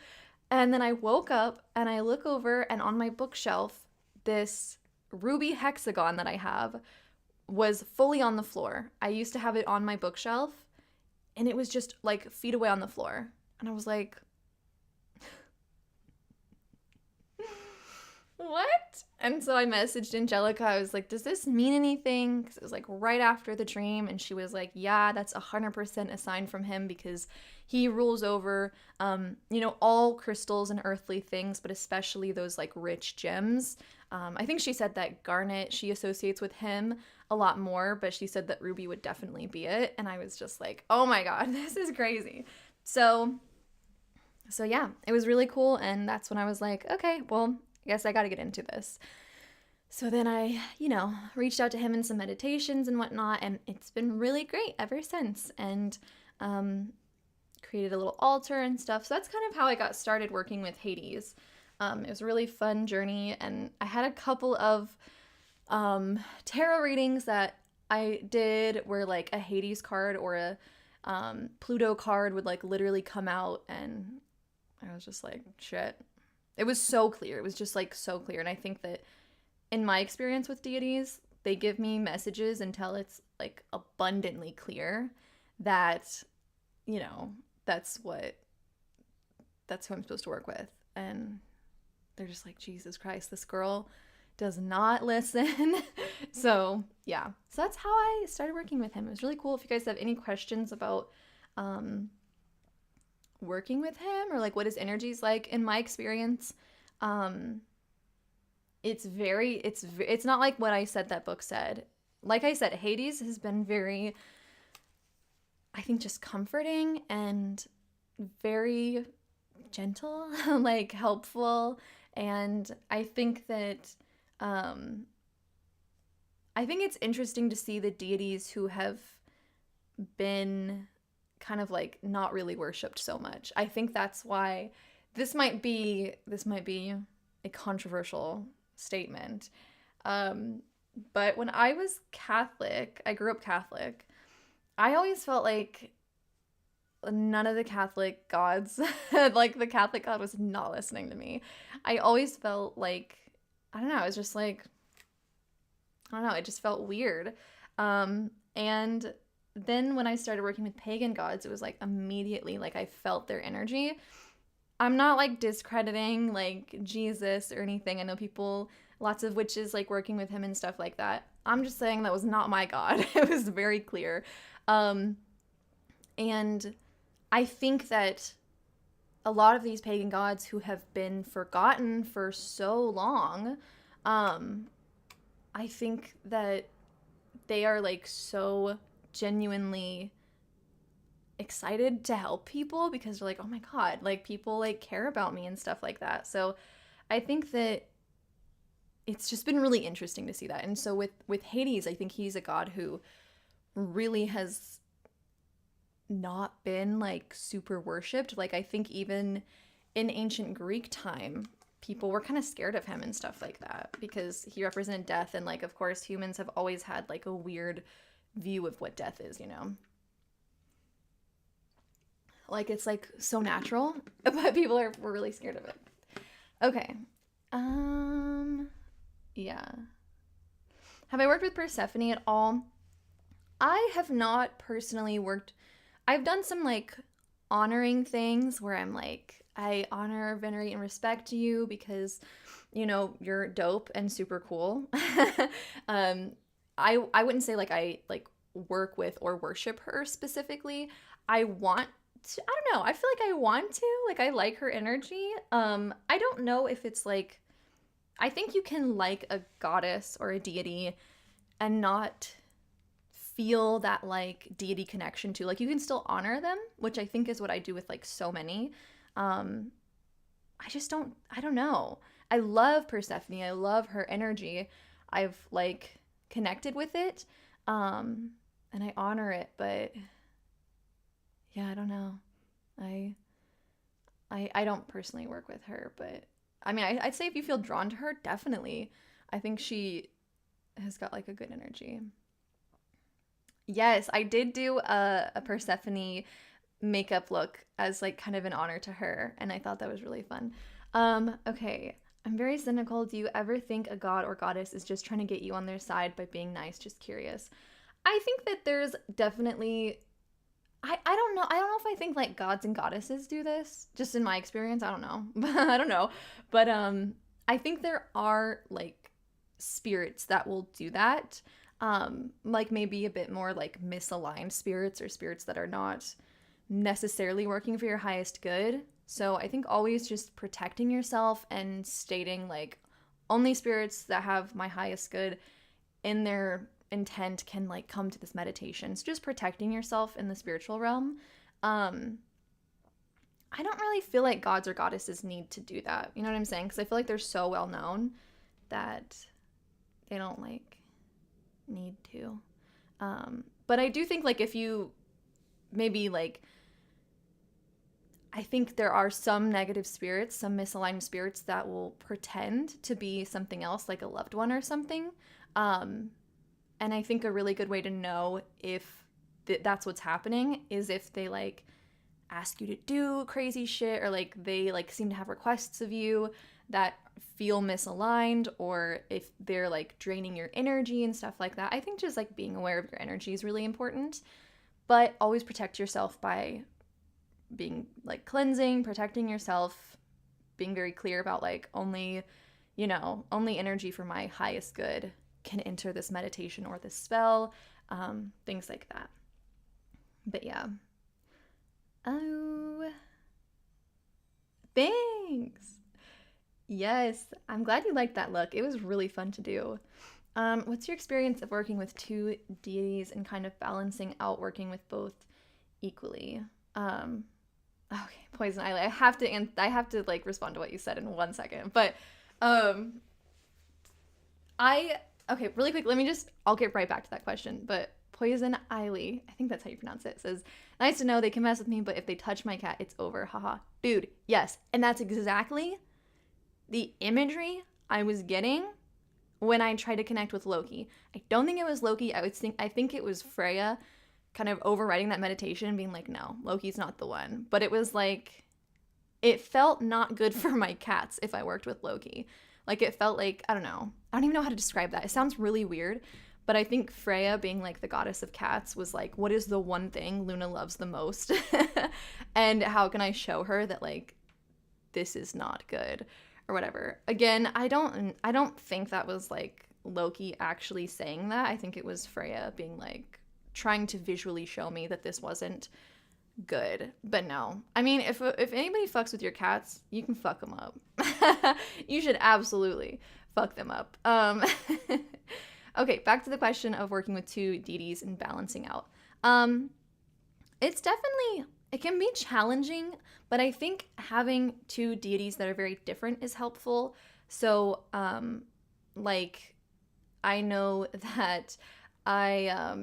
A: And then I woke up, and I look over, and on my bookshelf, this ruby hexagon that I have was fully on the floor. I used to have it on my bookshelf, and it was just like feet away on the floor. And I was like, what? And so I messaged Angelica. I was like, does this mean anything? Because it was like right after the dream. And she was like, yeah, that's 100% a sign from him, because he rules over, all crystals and earthly things, but especially those like rich gems. I think she said that garnet she associates with him a lot more, but she said that ruby would definitely be it. And I was just like, oh my God, this is crazy. So yeah, it was really cool. And that's when I was like, okay, well, I guess I got to get into this. So then I, reached out to him in some meditations and whatnot, and it's been really great ever since. And created a little altar and stuff. So that's kind of how I got started working with Hades. It was a really fun journey, and I had a couple of tarot readings that I did where like a Hades card or a Pluto card would like literally come out, and I was just like, shit. It was so clear. It was just like so clear. And I think that in my experience with deities, they give me messages until it's like abundantly clear that, that's who I'm supposed to work with. And they're just like, Jesus Christ, this girl does not listen. So yeah, so that's how I started working with him. It was really cool. If you guys have any questions about working with him or like what his energy is like, in my experience, it's not like what I said that book said. Like I said, Hades has been very, I think, just comforting and very gentle, like helpful. And I think that I think it's interesting to see the deities who have been kind of like not really worshipped so much. I think that's why this might be a controversial statement. But when I was Catholic, I grew up Catholic, I always felt like none of the Catholic gods, like the Catholic God was not listening to me. I always felt like, I don't know, it was just like, I don't know, it just felt weird. And then when I started working with pagan gods, it was like immediately like I felt their energy. I'm not like discrediting like Jesus or anything. I know people, lots of witches like working with him and stuff like that. I'm just saying that was not my God. It was very clear. And I think that a lot of these pagan gods who have been forgotten for so long, I think that they are like so genuinely excited to help people because they're like, oh my God, like people like care about me and stuff like that. So I think that it's just been really interesting to see that. And so with Hades, I think he's a god who really has not been like super worshipped. Like I think even in ancient Greek time, people were kind of scared of him and stuff like that because he represented death. And like, of course, humans have always had like a weird view of what death is, Like it's like so natural, but people were really scared of it. Okay. Yeah. Have I worked with Persephone at all? I have not personally worked. I've done some like honoring things where I'm like, I honor, venerate, and respect you because, you're dope and super cool. I wouldn't say like I like work with or worship her specifically. I don't know. I feel like I want to. Like I like her energy. I don't know if it's like, I think you can like a goddess or a deity and not feel that like deity connection to, like you can still honor them, which I think is what I do with like so many. I don't know. I love Persephone. I love her energy. I've like connected with it. And I honor it, but yeah, I don't know. I don't personally work with her, but I mean, I'd say if you feel drawn to her, definitely. I think she has got like a good energy. Yes, I did do a Persephone makeup look as like kind of an honor to her, and I thought that was really fun. Okay. I'm very cynical. Do you ever think a god or goddess is just trying to get you on their side by being nice? Just curious. I think that there's definitely I don't know. I don't know if I think like gods and goddesses do this. Just in my experience, I don't know. I don't know. But I think there are like spirits that will do that. Like maybe a bit more like misaligned spirits or spirits that are not necessarily working for your highest good. So I think always just protecting yourself and stating like only spirits that have my highest good in their intent can like come to this meditation. So just protecting yourself in the spiritual realm. I don't really feel like gods or goddesses need to do that. You know what I'm saying? Because I feel like they're so well known that they don't like need to. But I do think like if you maybe like, I think there are some negative spirits, some misaligned spirits that will pretend to be something else, like a loved one or something. And I think a really good way to know if that's what's happening is if they like ask you to do crazy shit, or like they like seem to have requests of you that feel misaligned, or if they're like draining your energy and stuff like that. I think just like being aware of your energy is really important, but always protect yourself by being like cleansing, protecting yourself, being very clear about like only, you know, only energy for my highest good can enter this meditation or this spell, things like that. But yeah. Oh, thanks. Yes, I'm glad you liked that look. It was really fun to do. What's your experience of working with two deities and kind of balancing out working with both equally? Okay, Poison Island. I have to like respond to what you said in 1 second. But okay, really quick, I'll get right back to that question. But Poison Eily, I think that's how you pronounce it, says, nice to know they can mess with me, but if they touch my cat, it's over. Haha. Dude, yes. And that's exactly the imagery I was getting when I tried to connect with Loki. I don't think it was Loki. I think it was Freya kind of overriding that meditation and being like, no, Loki's not the one. But it was like, it felt not good for my cats if I worked with Loki. Like it felt like, I don't know. I don't even know how to describe that. It sounds really weird. But I think Freya being like the goddess of cats was like, what is the one thing Luna loves the most? And how can I show her that like, this is not good or whatever. Again, I don't think that was like Loki actually saying that. I think it was Freya being like, trying to visually show me that this wasn't good. But no, I mean, if anybody fucks with your cats, you can fuck them up. You should absolutely fuck them up. Okay, back to the question of working with two deities and balancing out. It's definitely, it can be challenging, but I think having two deities that are very different is helpful. So, like, I know that I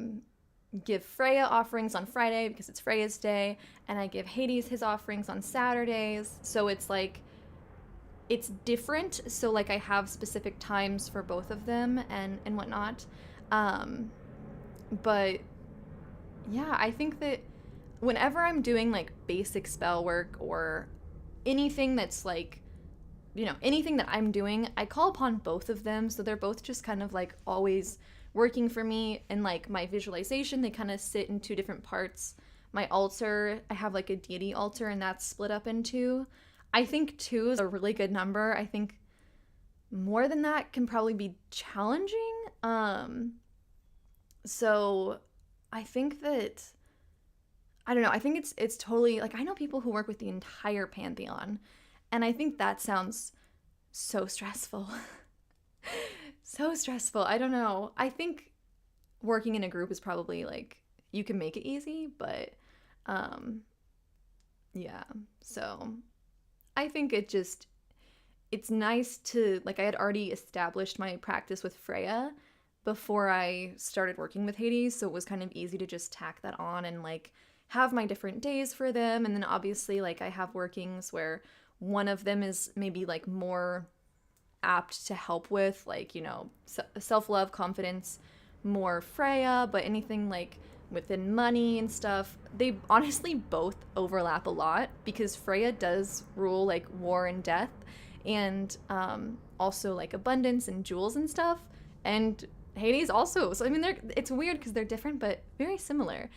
A: give Freya offerings on Friday because it's Freya's day, and I give Hades his offerings on Saturdays. So it's like, it's different. So like I have specific times for both of them and whatnot. But yeah, I think that whenever I'm doing like basic spell work or anything that's like, you know, anything that I'm doing, I call upon both of them. So they're both just kind of like always working for me. And like my visualization, they kind of sit in two different parts. My altar, I have like a deity altar, and that's split up in two. I think 2 is a really good number. I think more than that can probably be challenging. So I think that, I don't know, I think it's totally, like, I know people who work with the entire pantheon, and I think that sounds so stressful. So stressful. I don't know. I think working in a group is probably, like, you can make it easy, but, yeah, so I think it's nice to, like, I had already established my practice with Freya before I started working with Hades, so it was kind of easy to just tack that on and, like, have my different days for them. And then obviously, like, I have workings where one of them is maybe, like, more apt to help with, like, you know, self-love, confidence, more Freya, but anything, like, within money and stuff, they honestly both overlap a lot because Freya does rule like war and death, and also like abundance and jewels and stuff, and Hades also. So I mean, it's weird because they're different but very similar.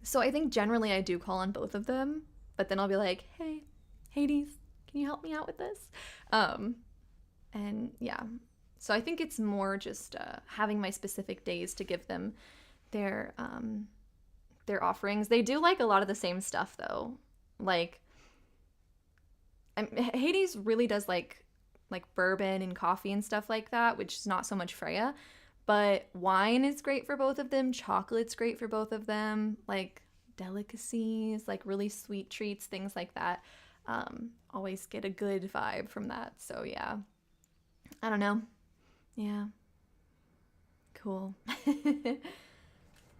A: So I think generally I do call on both of them, but then I'll be like, hey, Hades, can you help me out with this? And yeah, so I think it's more just having my specific days to give them their offerings. They do like a lot of the same stuff though. Like Hades really does like bourbon and coffee and stuff like that, which is not so much Freya. But wine is great for both of them. Chocolate's great for both of them. Like delicacies, like really sweet treats, things like that. Always get a good vibe from that. So yeah, I don't know. Yeah. Cool.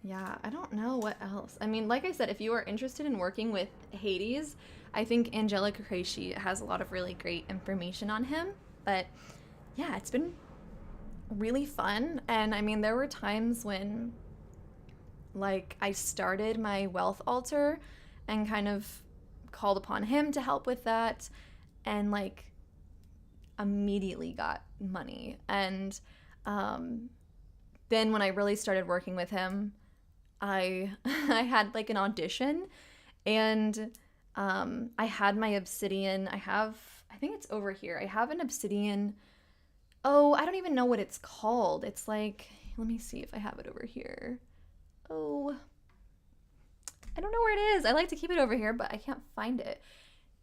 A: Yeah, I don't know what else. I mean, like I said, if you are interested in working with Hades, I think Angelica Kreishi has a lot of really great information on him. But yeah, it's been really fun. And I mean, there were times when like I started my wealth altar and kind of called upon him to help with that and like immediately got money. And then when I really started working with him, I I had like an audition and I had my obsidian. I think it's over here. I have an obsidian. Oh, I don't even know what it's called. It's like, let me see if I have it over here. Oh, I don't know where it is. I like to keep it over here, but I can't find it.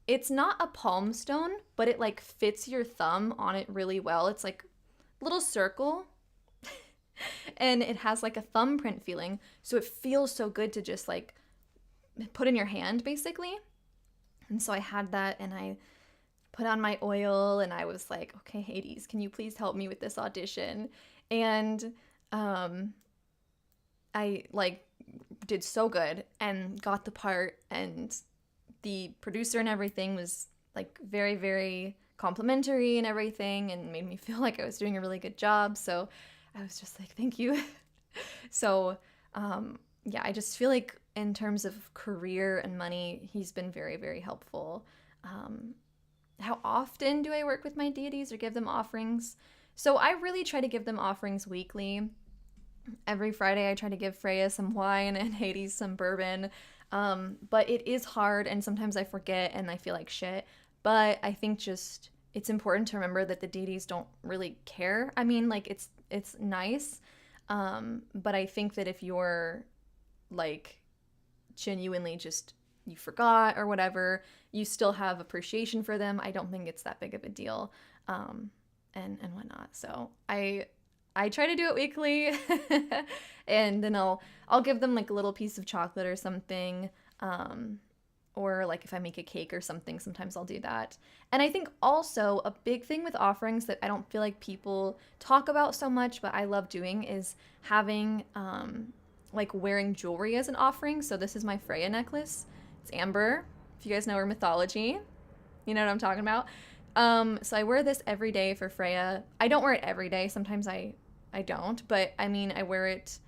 A: It's not a palm stone, but it like fits your thumb on it really well. It's like a little circle and it has like a thumbprint feeling. So it feels so good to just like put in your hand basically. And so I had that and I put on my oil and I was like, okay, Hades, can you please help me with this audition? And I like did so good and got the part, and the producer and everything was like very, very complimentary and everything and made me feel like I was doing a really good job. So I was just like, thank you. So yeah, I just feel like in terms of career and money, he's been very, very helpful. How often do I work with my deities or give them offerings? So I really try to give them offerings weekly. Every Friday I try to give Freya some wine and Hades some bourbon. But it is hard and sometimes I forget and I feel like shit. But I think just it's important to remember that the deities don't really care. I mean, like it's nice. But I think that if you're like genuinely just you forgot or whatever, you still have appreciation for them. I don't think it's that big of a deal, and whatnot. So I try to do it weekly, and then I'll give them like a little piece of chocolate or something, or like if I make a cake or something, sometimes I'll do that. And I think also a big thing with offerings that I don't feel like people talk about so much, but I love doing is having like wearing jewelry as an offering. So this is my Freya necklace. It's amber. If you guys know her mythology, you know what I'm talking about. So I wear this every day for Freya. I don't wear it every day. Sometimes I don't, but I mean, I wear it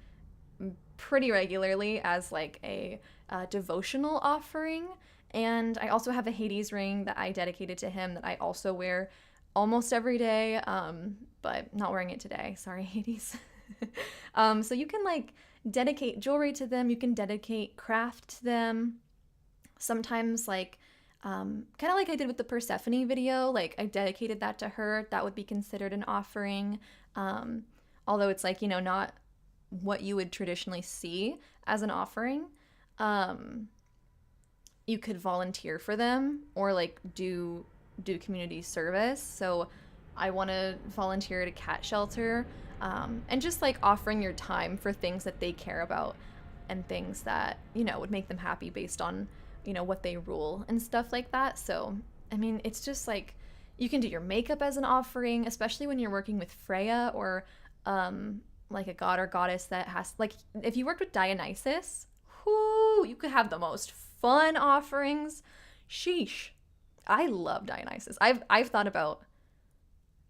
A: pretty regularly as like a devotional offering. And I also have a Hades ring that I dedicated to him that I also wear almost every day, but not wearing it today. Sorry, Hades. So you can like dedicate jewelry to them. You can dedicate craft to them. Sometimes like kind of like I did with the Persephone video, like I dedicated that to her. That would be considered an offering. Although it's like, you know, not what you would traditionally see as an offering. You could volunteer for them or like do community service. So I want to volunteer at a cat shelter, and just like offering your time for things that they care about and things that, you know, would make them happy based on, you know, what they rule and stuff like that. So, I mean, it's just like you can do your makeup as an offering, especially when you're working with Freya or like a god or goddess that has, like, if you worked with Dionysus, whoo, you could have the most fun offerings. Sheesh. I love Dionysus. I've thought about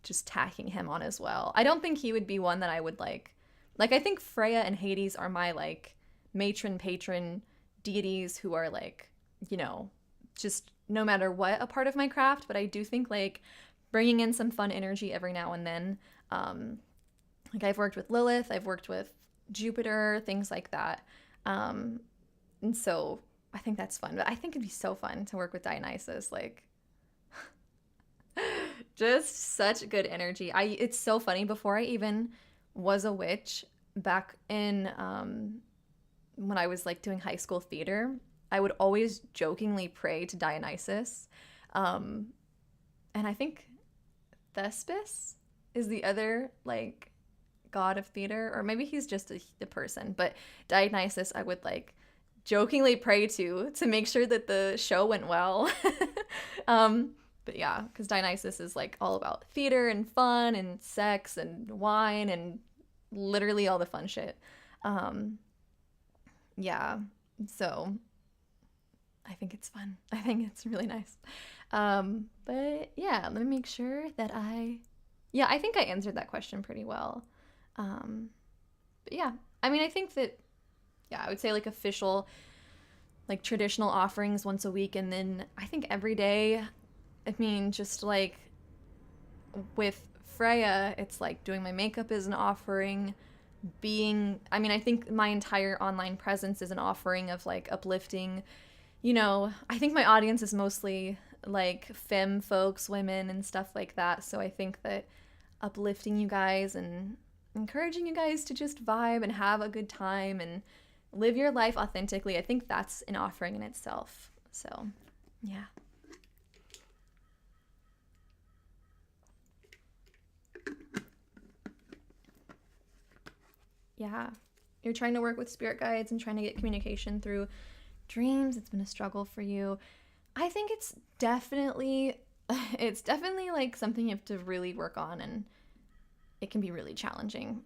A: just tacking him on as well. I don't think he would be one that I would like I think Freya and Hades are my like matron patron deities who are like, you know, just no matter what a part of my craft, but I do think like bringing in some fun energy every now and then, like I've worked with Lilith, I've worked with Jupiter, things like that. And so I think that's fun. But I think it'd be so fun to work with Dionysus. Like, just such good energy. It's so funny. Before I even was a witch, back in when I was like doing high school theater, I would always jokingly pray to Dionysus. Um, and I think Thespis is the other like god of theater, or maybe he's just a person, but Dionysus I would like jokingly pray to make sure that the show went well. But yeah, because Dionysus is like all about theater and fun and sex and wine and literally all the fun shit. Yeah, so I think it's fun. I think it's really nice. But yeah, let me make sure that yeah, I think I answered that question pretty well. But yeah, I mean, I think that, yeah, I would say like official, like traditional offerings once a week. And then I think every day, I mean, just like with Freya, it's like doing my makeup is an offering. I mean, I think my entire online presence is an offering of like uplifting. I think my audience is mostly like femme folks, women, and stuff like that. So I think that uplifting you guys and encouraging you guys to just vibe and have a good time and live your life authentically, I think that's an offering in itself. So, yeah. Yeah. You're trying to work with spirit guides and trying to get communication through dreams. It's been a struggle for you. I think it's definitely like something you have to really work on, and it can be really challenging.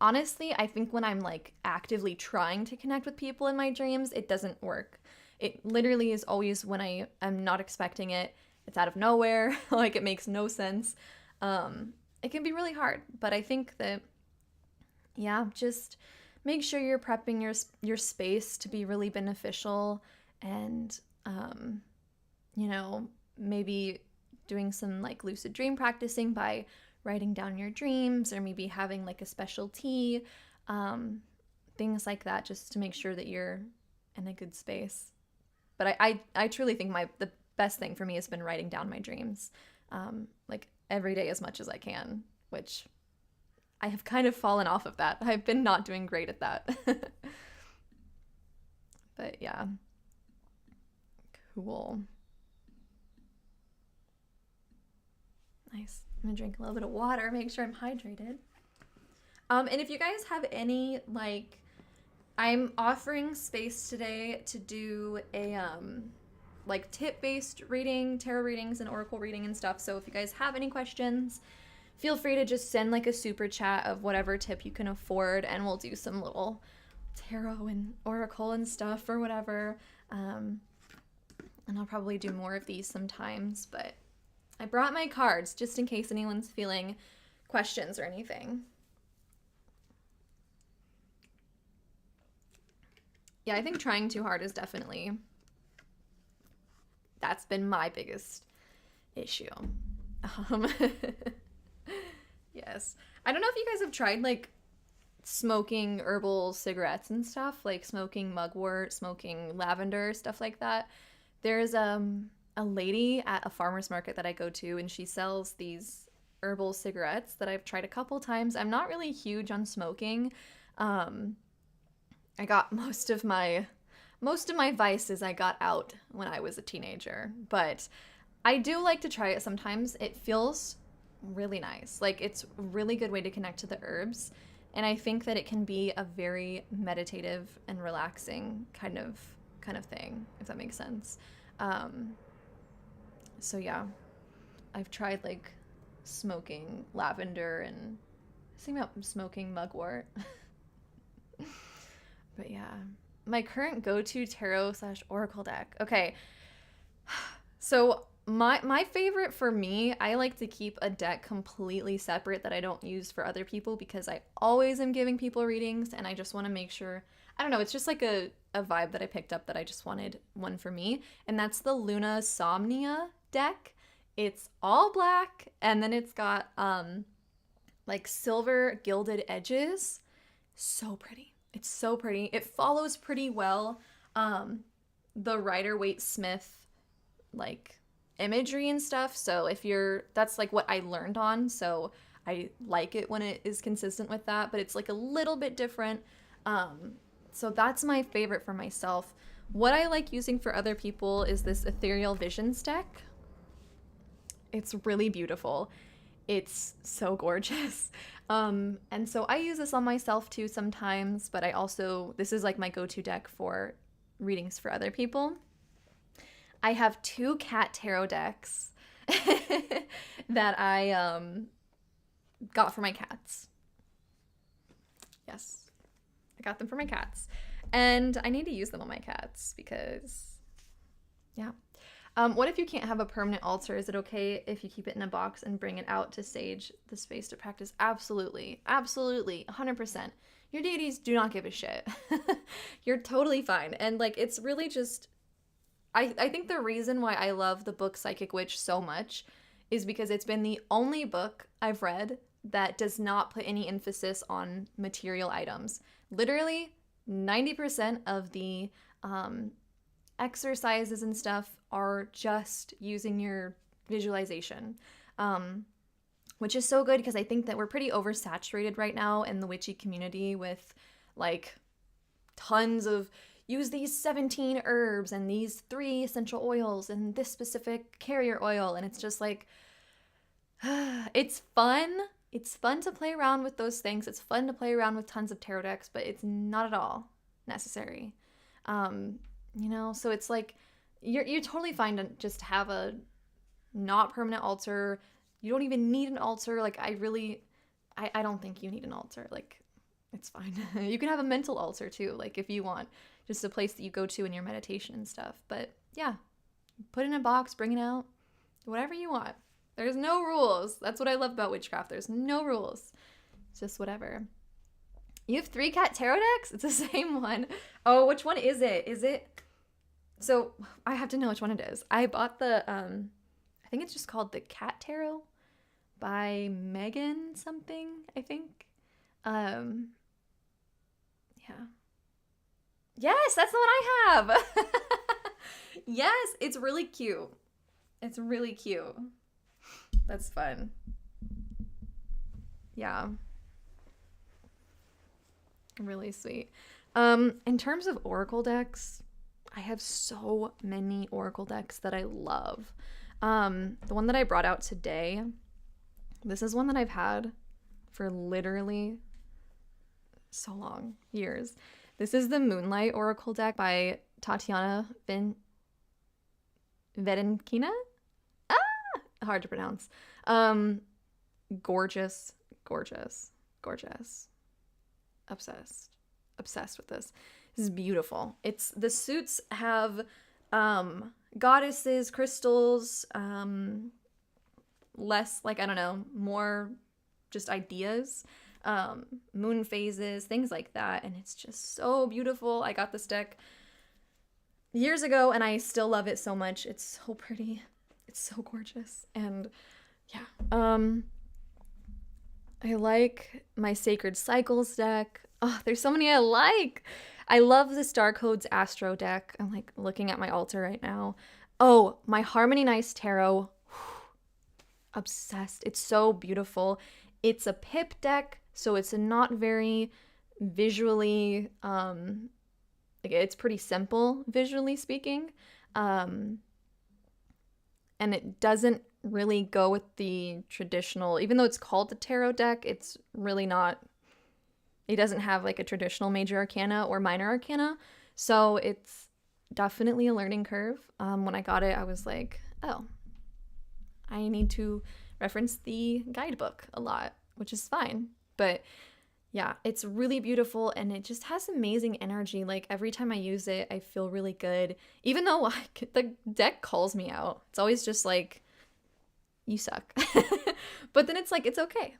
A: Honestly, I think when I'm like actively trying to connect with people in my dreams, it doesn't work. It literally is always when I am not expecting it. It's out of nowhere. Like it makes no sense. It can be really hard, but I think that, yeah, just make sure you're prepping your space to be really beneficial, and maybe doing some like lucid dream practicing by writing down your dreams, or maybe having like a special tea, things like that, just to make sure that you're in a good space. But I truly think the best thing for me has been writing down my dreams, like every day as much as I can, which I have kind of fallen off of that. I've been not doing great at that. But yeah. Cool. Nice. I'm gonna drink a little bit of water, make sure I'm hydrated. And if you guys have any, like, I'm offering space today to do a like tip-based reading, tarot readings and oracle reading and stuff. So if you guys have any questions, feel free to just send like a super chat of whatever tip you can afford, and we'll do some little tarot and oracle and stuff or whatever. And I'll probably do more of these sometimes, but I brought my cards just in case anyone's feeling questions or anything. Yeah, I think trying too hard is definitely, that's been my biggest issue. Yes. I don't know if you guys have tried like smoking herbal cigarettes and stuff, like smoking mugwort, smoking lavender, stuff like that. There's a lady at a farmer's market that I go to, and she sells these herbal cigarettes that I've tried a couple times. I'm not really huge on smoking. I got most of my vices I got out when I was a teenager, but I do like to try it sometimes. It feels really nice. Like, it's a really good way to connect to the herbs, and I think that it can be a very meditative and relaxing kind of thing, if that makes sense. So yeah, I've tried like smoking lavender and smoking mugwort. But yeah, my current go-to tarot/oracle deck. Okay, so my favorite for me, I like to keep a deck completely separate that I don't use for other people, because I always am giving people readings, and I just want to make sure, I don't know, it's just like a vibe that I picked up that I just wanted one for me, and that's the Luna Somnia deck. It's all black, and then it's got like silver gilded edges. So pretty. It's so pretty. It follows pretty well the Rider-Waite-Smith like imagery and stuff. So that's like what I learned on. So I like it when it is consistent with that, but it's like a little bit different. So that's my favorite for myself. What I like using for other people is this Ethereal Visions deck. It's really beautiful. It's so gorgeous. And so I use this on myself too sometimes, but this is like my go-to deck for readings for other people. I have 2 cat tarot decks that I got for my cats. Yes, I got them for my cats. And I need to use them on my cats because, yeah. What if you can't have a permanent altar? Is it okay if you keep it in a box and bring it out to sage the space to practice? Absolutely. Absolutely. 100%. Your deities do not give a shit. You're totally fine. And like, it's really just, I think the reason why I love the book Psychic Witch so much is because it's been the only book I've read that does not put any emphasis on material items. Literally 90% of the exercises and stuff are just using your visualization, which is so good because I think that we're pretty oversaturated right now in the witchy community with like tons of use these 17 herbs and these 3 essential oils and this specific carrier oil, and it's just like it's fun. It's fun to play around with those things. It's fun to play around with tons of tarot decks, but it's not at all necessary. So it's like you're totally fine to just have a not permanent altar. You don't even need an altar. Like I don't think you need an altar. Like it's fine. You can have a mental altar too, like if you want, just a place that you go to in your meditation and stuff. But yeah, put it in a box, bring it out, whatever you want. There's no rules. That's what I love about witchcraft. There's no rules. It's just whatever. You have 3 cat tarot decks? It's the same one. Oh, which one is it? So I have to know which one it is. I bought I think it's just called the Cat Tarot by Megan something, I think. Yeah. Yes, that's the one I have. Yes, it's really cute. It's really cute. That's fun. Yeah. Really sweet. In terms of oracle decks, I have so many oracle decks that I love. The one that I brought out today, this is one that I've had for literally so long, years. This is the Moonlight Oracle deck by Tatiana Vedenkina. Hard to pronounce. Gorgeous. Obsessed with this. This is beautiful. The suits have goddesses, crystals, less like, I don't know, more just ideas, moon phases, things like that. And it's just so beautiful. I got this deck years ago and I still love it so much. It's so pretty. It's so gorgeous. And yeah, I like my Sacred Cycles deck. Oh, there's so many I like. I love the Star Codes Astro deck. I'm like looking at my altar right now. Oh, my Harmony Nice Tarot. Obsessed. It's so beautiful. It's a pip deck, so it's not very visually, it's pretty simple visually speaking. And it doesn't really go with the traditional, even though it's called the tarot deck, it's really not, it doesn't have like a traditional major arcana or minor arcana. So it's definitely a learning curve. When I got it, I was like, oh, I need to reference the guidebook a lot, which is fine. But yeah, it's really beautiful and it just has amazing energy. Like every time I use it, I feel really good. Even though the deck calls me out. It's always just like, you suck. But then it's like, it's okay.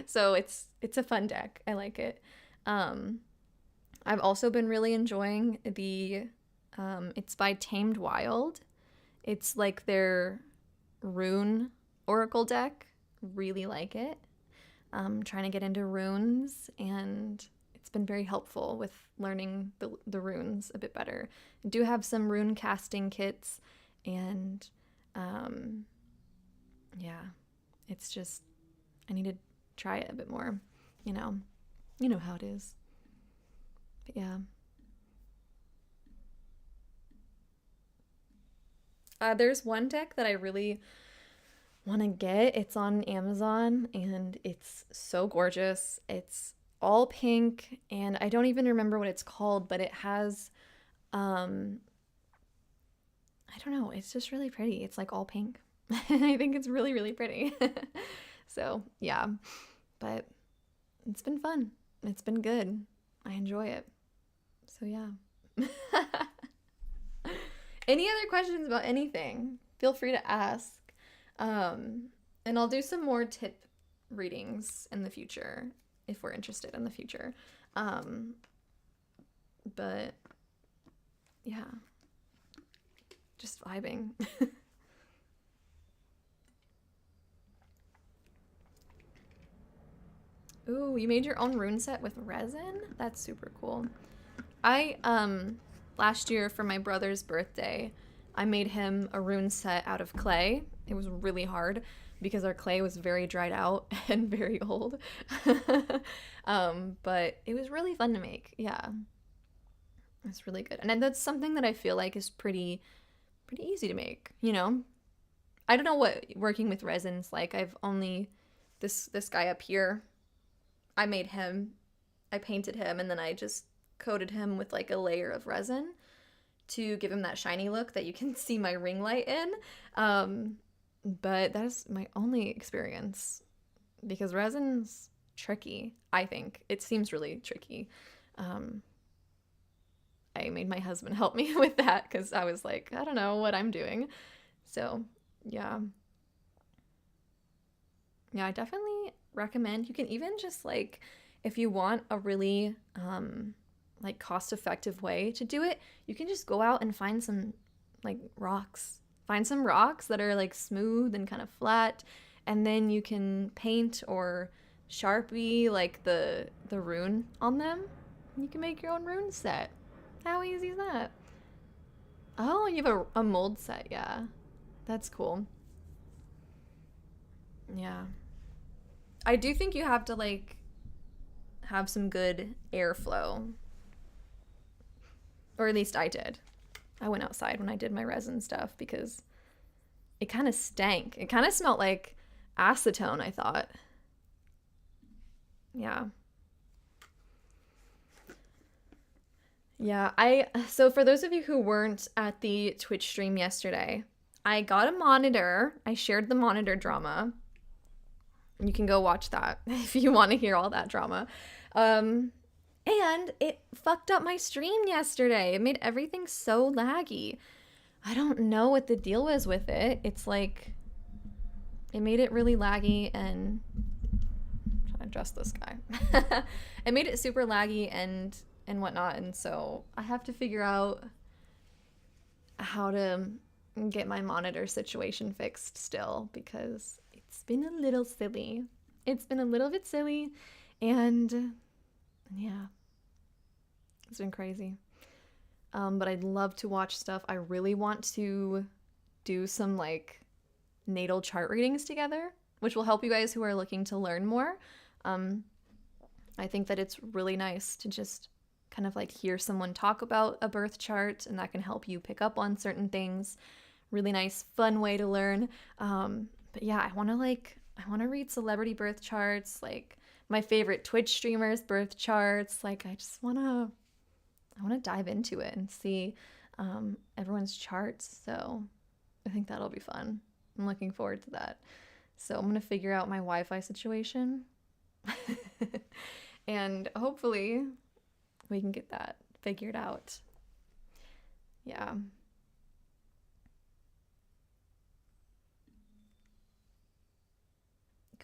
A: So it's a fun deck. I like it. I've also been really enjoying it's by Tamed Wild. It's like their rune oracle deck. Really like it. I'm trying to get into runes and it's been very helpful with learning the runes a bit better. I do have some rune casting kits, and yeah, it's just, I need to try it a bit more, you know how it is. But yeah. There's one deck that I really want to get. It's on Amazon and it's so gorgeous. It's all pink and I don't even remember what it's called, but it has I don't know, it's just really pretty. It's like all pink. I think it's really, really pretty. So, yeah. But it's been fun. It's been good. I enjoy it. So, yeah. Any other questions about anything? Feel free to ask. And I'll do some more tip readings in the future if we're interested in the future. But yeah, just vibing. Ooh, you made your own rune set with resin? That's super cool. I last year for my brother's birthday, I made him a rune set out of clay. It was really hard because our clay was very dried out and very old. But it was really fun to make. Yeah. It's really good. And that's something that I feel like is pretty easy to make, I don't know what working with resin's like. I've only this guy up here. I made him. I painted him and then I just coated him with like a layer of resin to give him that shiny look that you can see my ring light in. But that is my only experience because resin's tricky, I think. It seems really tricky. I made my husband help me with that because I was like, I don't know what I'm doing. So, yeah. Yeah, I definitely recommend. You can even just like, if you want a really like cost-effective way to do it, you can just go out and find some like rocks. Find some rocks that are like smooth and kind of flat, and then you can paint or Sharpie like the rune on them. You can make your own rune set. How easy is that? Oh, you have a mold set, yeah. That's cool. Yeah. I do think you have to like have some good airflow. Or at least I did. I went outside when I did my resin stuff because it kind of stank. It kind of smelled like acetone, I thought. Yeah. Yeah, so for those of you who weren't at the Twitch stream yesterday, I got a monitor. I shared the monitor drama. You can go watch that if you want to hear all that drama. And it fucked up my stream yesterday. It made everything so laggy. I don't know what the deal was with it. It's like, it made it really laggy and... I'm trying to adjust this guy. It made it super laggy and whatnot, and so I have to figure out how to get my monitor situation fixed still because it's been a little silly. It's been a little bit silly, and yeah, it's been crazy. But I'd love to watch stuff. I really want to do some like natal chart readings together, which will help you guys who are looking to learn more. I think that it's really nice to just kind of like hear someone talk about a birth chart, and that can help you pick up on certain things. Really nice, fun way to learn. But yeah, I want to read celebrity birth charts, like my favorite Twitch streamers' birth charts. Like I want to dive into it and see everyone's charts. So I think that'll be fun. I'm looking forward to that. So I'm going to figure out my Wi-Fi situation. And hopefully we can get that figured out. Yeah.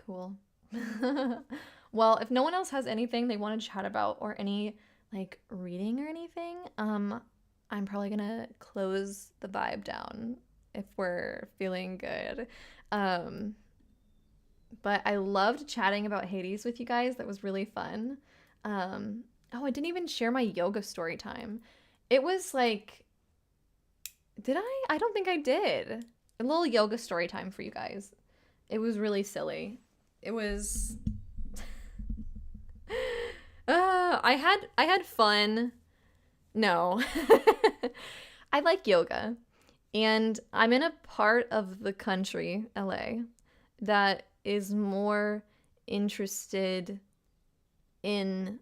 A: Cool. Well, if no one else has anything they want to chat about or any like reading or anything, I'm probably gonna close the vibe down if we're feeling good. But I loved chatting about Hades with you guys. That was really fun. Oh, I didn't even share my yoga story time. It was like, did I? I don't think I did. A little yoga story time for you guys. It was really silly. It was I had fun. No. I like yoga. And I'm in a part of the country, LA, that is more interested in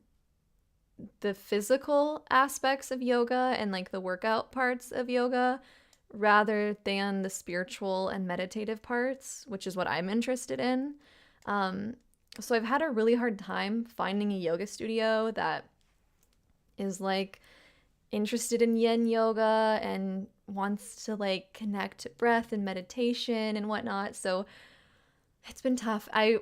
A: the physical aspects of yoga and like the workout parts of yoga rather than the spiritual and meditative parts, which is what I'm interested in. Um, so I've had a really hard time finding a yoga studio that is like interested in yin yoga and wants to like connect to breath and meditation and whatnot. So it's been tough. I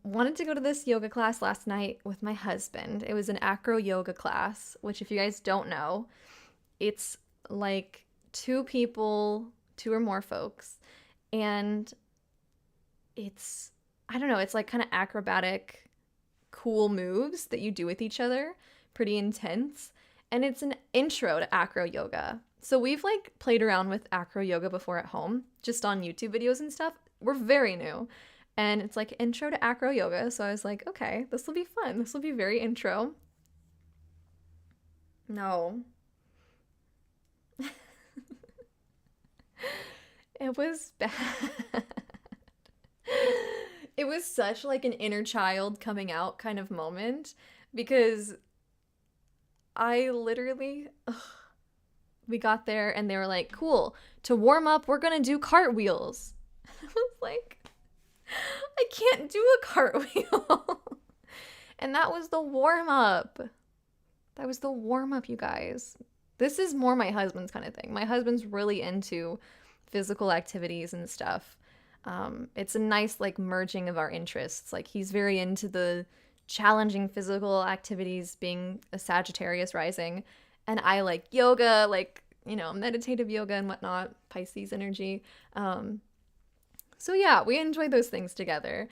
A: wanted to go to this yoga class last night with my husband. It was an acro yoga class, which, if you guys don't know, it's like two people, two or more folks, and it's, I don't know, it's like kind of acrobatic, cool moves that you do with each other, pretty intense. And it's an intro to acro yoga. So we've like played around with acro yoga before at home, just on YouTube videos and stuff. We're very new. And it's like intro to acro yoga. So I was like, okay, this will be fun. This will be very intro. No. It was bad. It was such like an inner child coming out kind of moment because I literally, we got there and they were like, cool, to warm up, we're gonna do cartwheels. I was like, I can't do a cartwheel. And that was the warm up. That was the warm up, you guys. This is more my husband's kind of thing. My husband's really into physical activities and stuff. It's a nice like merging of our interests. Like he's very into the challenging physical activities, being a Sagittarius rising, and I like yoga, like, you know, meditative yoga and whatnot, Pisces energy. So yeah, we enjoy those things together.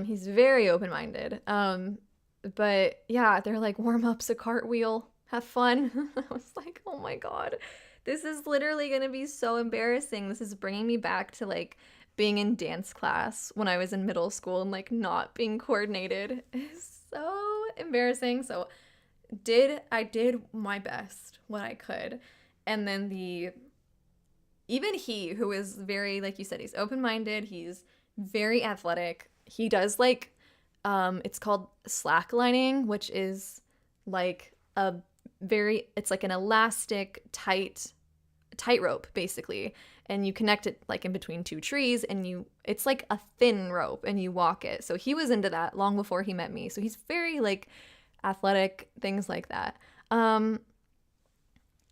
A: He's very open-minded. But yeah, they're like, warm up's a cartwheel, have fun. I was like, oh my God, this is literally gonna be so embarrassing. This is bringing me back to like being in dance class when I was in middle school and like not being coordinated. It's so embarrassing. So I did my best, what I could. And then even he, who is very, like you said, he's open-minded, he's very athletic. He does like, it's called slacklining, which is like it's like an elastic tightrope basically, and you connect it like in between two trees, and it's like a thin rope and you walk it. So he was into that long before he met me. So he's very like athletic, things like that.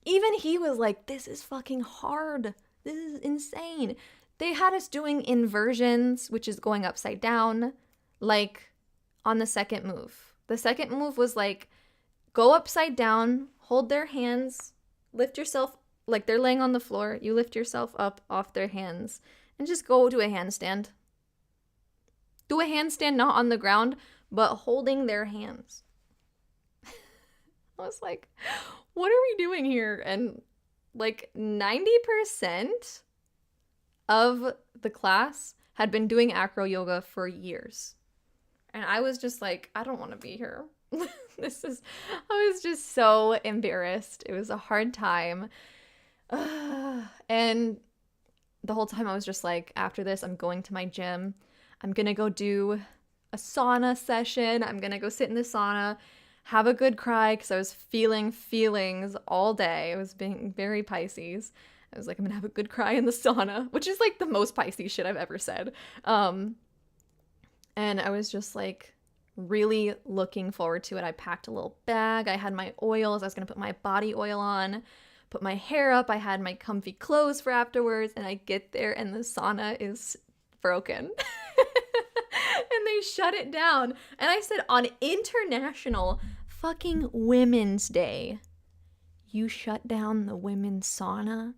A: Even he was like, this is fucking hard. This is insane. They had us doing inversions, which is going upside down, like on the second move. The second move was like, go upside down, hold their hands, lift yourself, like they're laying on the floor, you lift yourself up off their hands, and just go do a handstand. Do a handstand not on the ground, but holding their hands. I was like, what are we doing here? And like 90% of the class had been doing acro yoga for years. And I was just like, I don't want to be here. I was just so embarrassed. It was a hard time. And the whole time I was just like, after this, I'm going to my gym. I'm going to go do a sauna session. I'm going to go sit in the sauna, have a good cry, because I was feeling feelings all day. I was being very Pisces. I was like, I'm going to have a good cry in the sauna, which is like the most Pisces shit I've ever said. And I was just like really looking forward to it. I packed a little bag. I had my oils. I was going to put my body oil on, put my hair up. I had my comfy clothes for afterwards. And I get there and the sauna is broken. And they shut it down. And I said, on International fucking Women's Day, you shut down the women's sauna?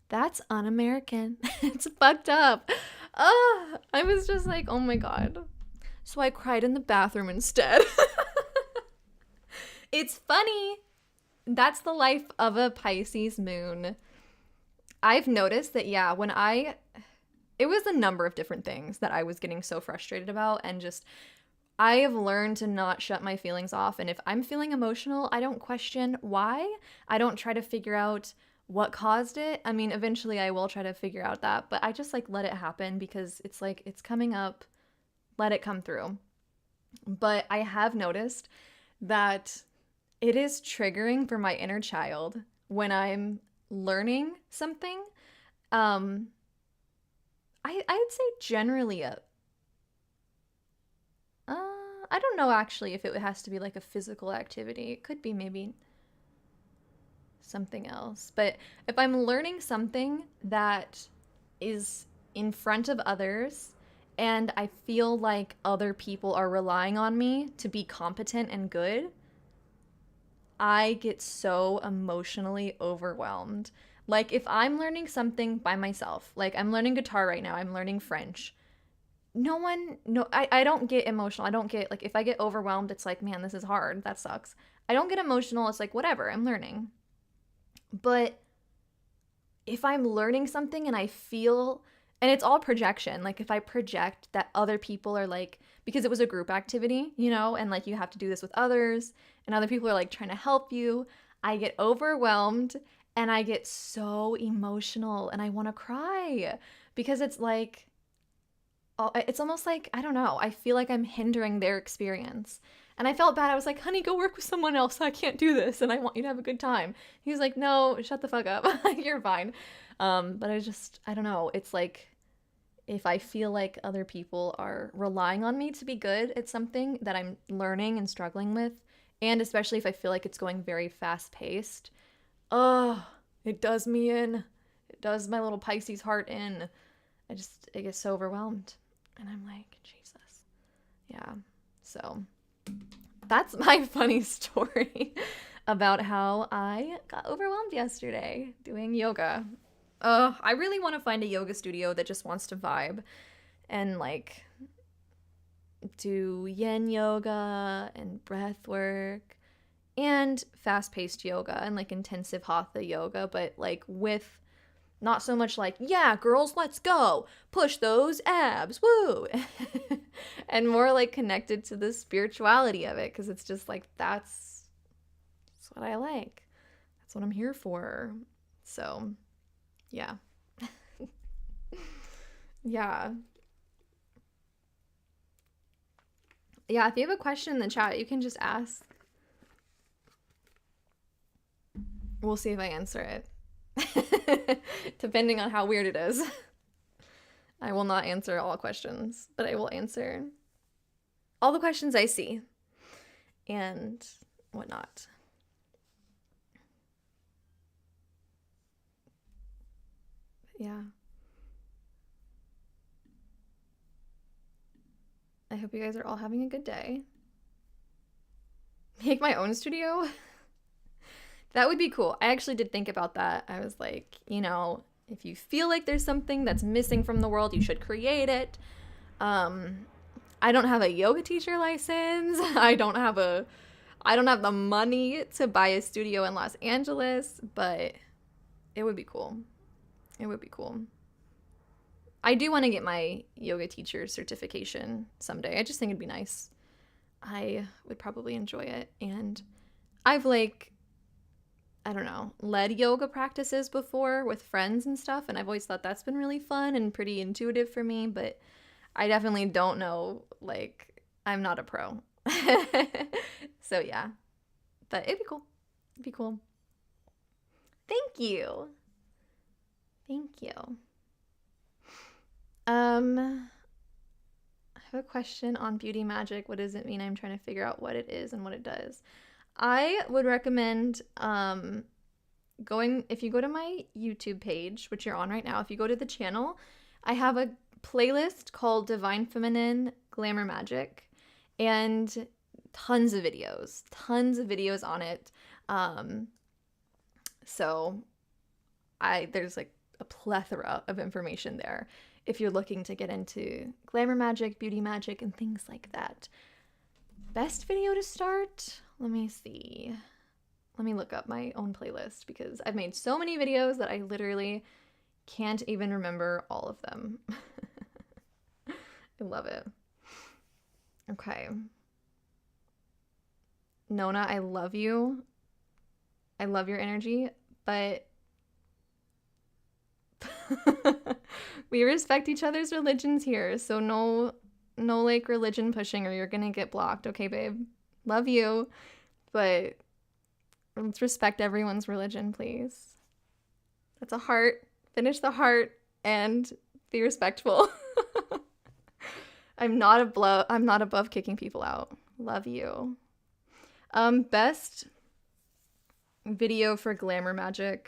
A: That's un-American. It's fucked up. I was just like, oh my God. So I cried in the bathroom instead. It's funny. That's the life of a Pisces moon. I've noticed that, yeah, it was a number of different things that I was getting so frustrated about, and just, I have learned to not shut my feelings off. And if I'm feeling emotional, I don't question why. I don't try to figure out what caused it. I mean, eventually I will try to figure out that, but I just like let it happen because it's like, it's coming up, let it come through. But I have noticed that it is triggering for my inner child when I'm learning something. I'd say generally I don't know actually if it has to be like a physical activity. It could be maybe something else. But if I'm learning something that is in front of others and I feel like other people are relying on me to be competent and good, I get so emotionally overwhelmed. Like if I'm learning something by myself, like I'm learning guitar right now, I'm learning French. I don't get emotional. I don't get, like, if I get overwhelmed, it's like, man, this is hard. That sucks. I don't get emotional. It's like, whatever, I'm learning. But if I'm learning something and I feel, and it's all projection, like if I project that other people are like, because it was a group activity, you know, and like you have to do this with others and other people are like trying to help you, I get overwhelmed and I get so emotional and I want to cry because it's like, it's almost like, I don't know, I feel like I'm hindering their experience. And I felt bad. I was like, honey, go work with someone else. I can't do this. And I want you to have a good time. He was like, no, shut the fuck up. You're fine. But I don't know. It's like, if I feel like other people are relying on me to be good at something that I'm learning and struggling with, and especially if I feel like it's going very fast paced, it does me in. It does my little Pisces heart in. I get so overwhelmed. And I'm like, Jesus. Yeah. So that's my funny story about how I got overwhelmed yesterday doing yoga. I really want to find a yoga studio that just wants to vibe and like do yin yoga and breath work and fast-paced yoga and like intensive hatha yoga, but like with not so much like, yeah, girls, let's go, push those abs, woo, and more like connected to the spirituality of it, because it's just like, that's what I like. That's what I'm here for. So, yeah. Yeah. Yeah, if you have a question in the chat, you can just ask. We'll see if I answer it. Depending on how weird it is. I will not answer all questions, but I will answer all the questions I see and whatnot. Yeah. I hope you guys are all having a good day. Make my own studio? That would be cool. I actually did think about that. I was like, you know, if you feel like there's something that's missing from the world, you should create it. I don't have a yoga teacher license. I don't have the money to buy a studio in Los Angeles, but it would be cool. It would be cool. I do want to get my yoga teacher certification someday. I just think it'd be nice. I would probably enjoy it. And I've like, I don't know, led yoga practices before with friends and stuff, and I've always thought that's been really fun and pretty intuitive for me, but I definitely don't know, like, I'm not a pro. So yeah, but it'd be cool. It'd be cool. Thank you. Thank you. I have a question on beauty magic. What does it mean? I'm trying to figure out what it is and what it does. I would recommend if you go to my YouTube page, which you're on right now, if you go to the channel, I have a playlist called Divine Feminine Glamour Magic, and tons of videos on it. So there's like a plethora of information there if you're looking to get into glamour magic, beauty magic, and things like that. Best video to start? let me see. Let me look up my own playlist because I've made so many videos that I literally can't even remember all of them. I love it. Okay. Nona, I love you. I love your energy, but we respect each other's religions here, so no like religion pushing or you're gonna get blocked, okay, babe? Love you, but let's respect everyone's religion, please. That's a heart. Finish the heart and be respectful. I'm not above kicking people out. Love you. Best video for Glamour Magick.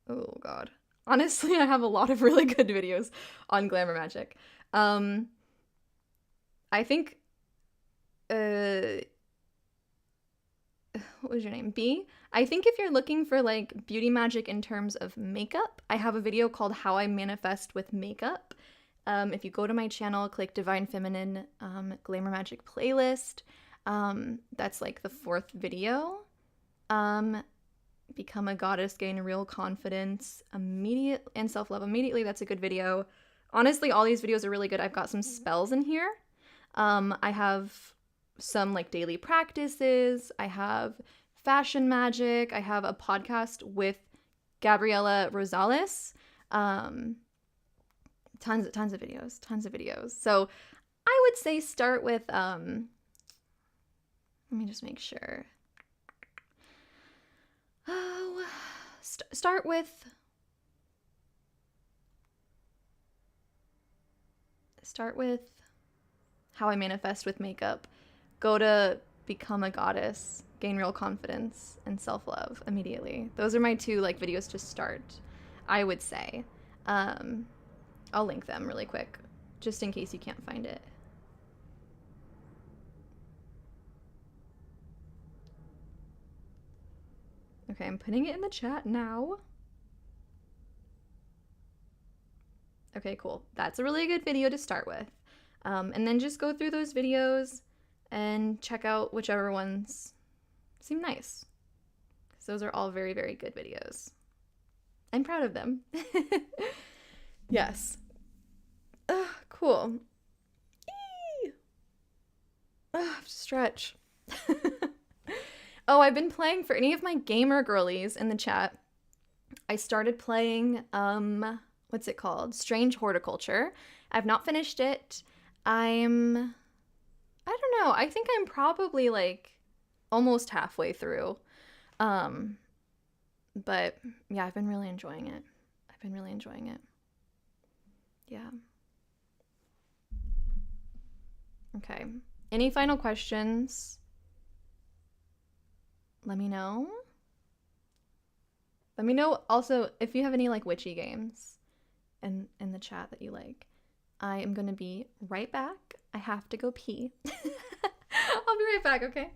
A: Oh god. Honestly, I have a lot of really good videos on Glamour Magick. I think what was your name? B? I think if you're looking for like beauty magic in terms of makeup, I have a video called How I Manifest with Makeup. If you go to my channel, click Divine Feminine Glamour Magick playlist. That's like the 4th video. Become a goddess, gain real confidence and self-love immediately. That's a good video. Honestly, all these videos are really good. I've got some spells in here. I have some like daily practices. I have fashion magic. I have a podcast with Gabriela Rosales. Tons of videos. So I would say start with, let me just make sure. Oh, start with How I Manifest with Makeup. Go to Become a Goddess, gain real confidence, and self-love immediately. Those are my 2 like videos to start, I would say. I'll link them really quick, just in case you can't find it. Okay, I'm putting it in the chat now. Okay, cool. That's a really good video to start with. And then just go through those videos and check out whichever ones seem nice. Because those are all very, very good videos. I'm proud of them. Yes. Cool. Eee! I have to stretch. Oh, I've been playing, for any of my gamer girlies in the chat, I started playing, what's it called? Strange Horticulture. I've not finished it. I don't know. I think I'm probably like almost halfway through. But yeah, I've been really enjoying it. Yeah. Okay. Any final questions? Let me know. Let me know also if you have any like witchy games in the chat that you like. I am gonna be right back. I have to go pee. I'll be right back, okay?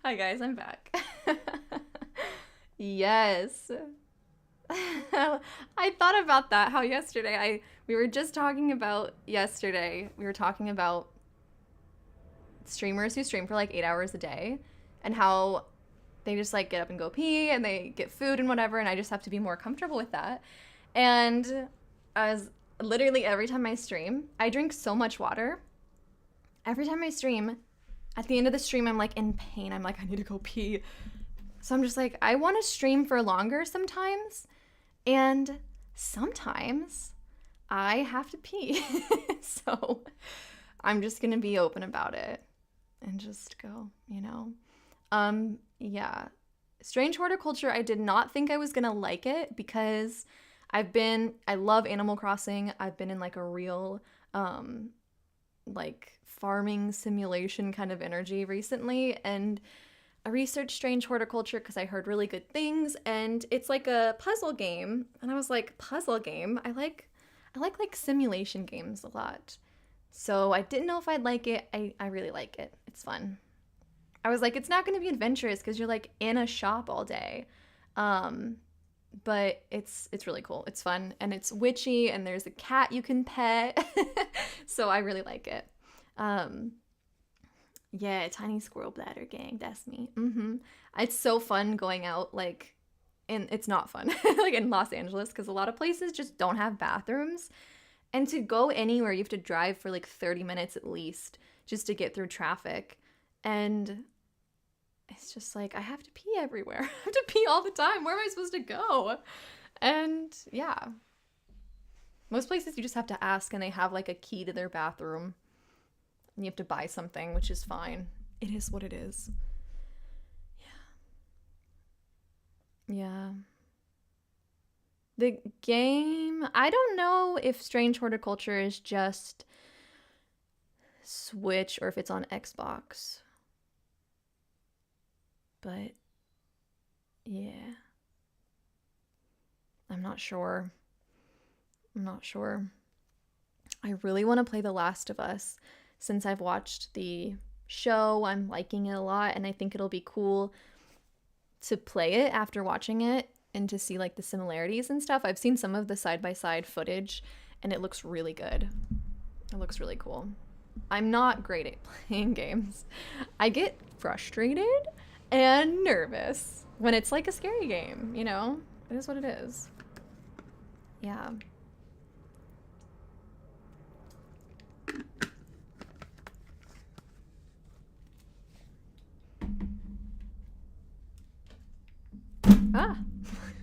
A: Hi guys, I'm back. Yes. I thought about that. How yesterday we were just talking about yesterday. We were talking about streamers who stream for like 8 hours a day, and how they just like get up and go pee and they get food and whatever, and I just have to be more comfortable with that. And as literally every time I stream, I drink so much water. Every time I stream, at the end of the stream, I'm like in pain. I'm like, I need to go pee. So I'm just like, I want to stream for longer sometimes. And sometimes I have to pee. So I'm just going to be open about it and just go, you know? Yeah. Strange horticulture, I did not think I was going to like it because I love Animal Crossing. I've been in like a real, like farming simulation kind of energy recently, and I researched strange horticulture because I heard really good things, and it's like a puzzle game, and I was like, puzzle game? I like simulation games a lot. So I didn't know if I'd like it. I really like it. It's fun. I was like, it's not going to be adventurous because you're like in a shop all day. But it's really cool. It's fun, and it's witchy, and there's a cat you can pet. So I really like it. Yeah, tiny squirrel bladder gang, that's me. It's so fun going out, like, and it's not fun like in Los Angeles because a lot of places just don't have bathrooms, and to go anywhere you have to drive for like 30 minutes at least just to get through traffic, and it's just like I have to pee everywhere. I have to pee all the time. Where am I supposed to go? And yeah, most places you just have to ask, and they have like a key to their bathroom. And you have to buy something, which is fine. It is what it is. Yeah. Yeah. The game, I don't know if Strange Horticulture is just Switch or if it's on Xbox. But yeah. I'm not sure. I really want to play The Last of Us. Since I've watched the show, I'm liking it a lot, and I think it'll be cool to play it after watching it and to see like the similarities and stuff. I've seen some of the side-by-side footage, and it looks really good. It looks really cool. I'm not great at playing games. I get frustrated and nervous when it's like a scary game, you know? It is what it is. Yeah. Ah,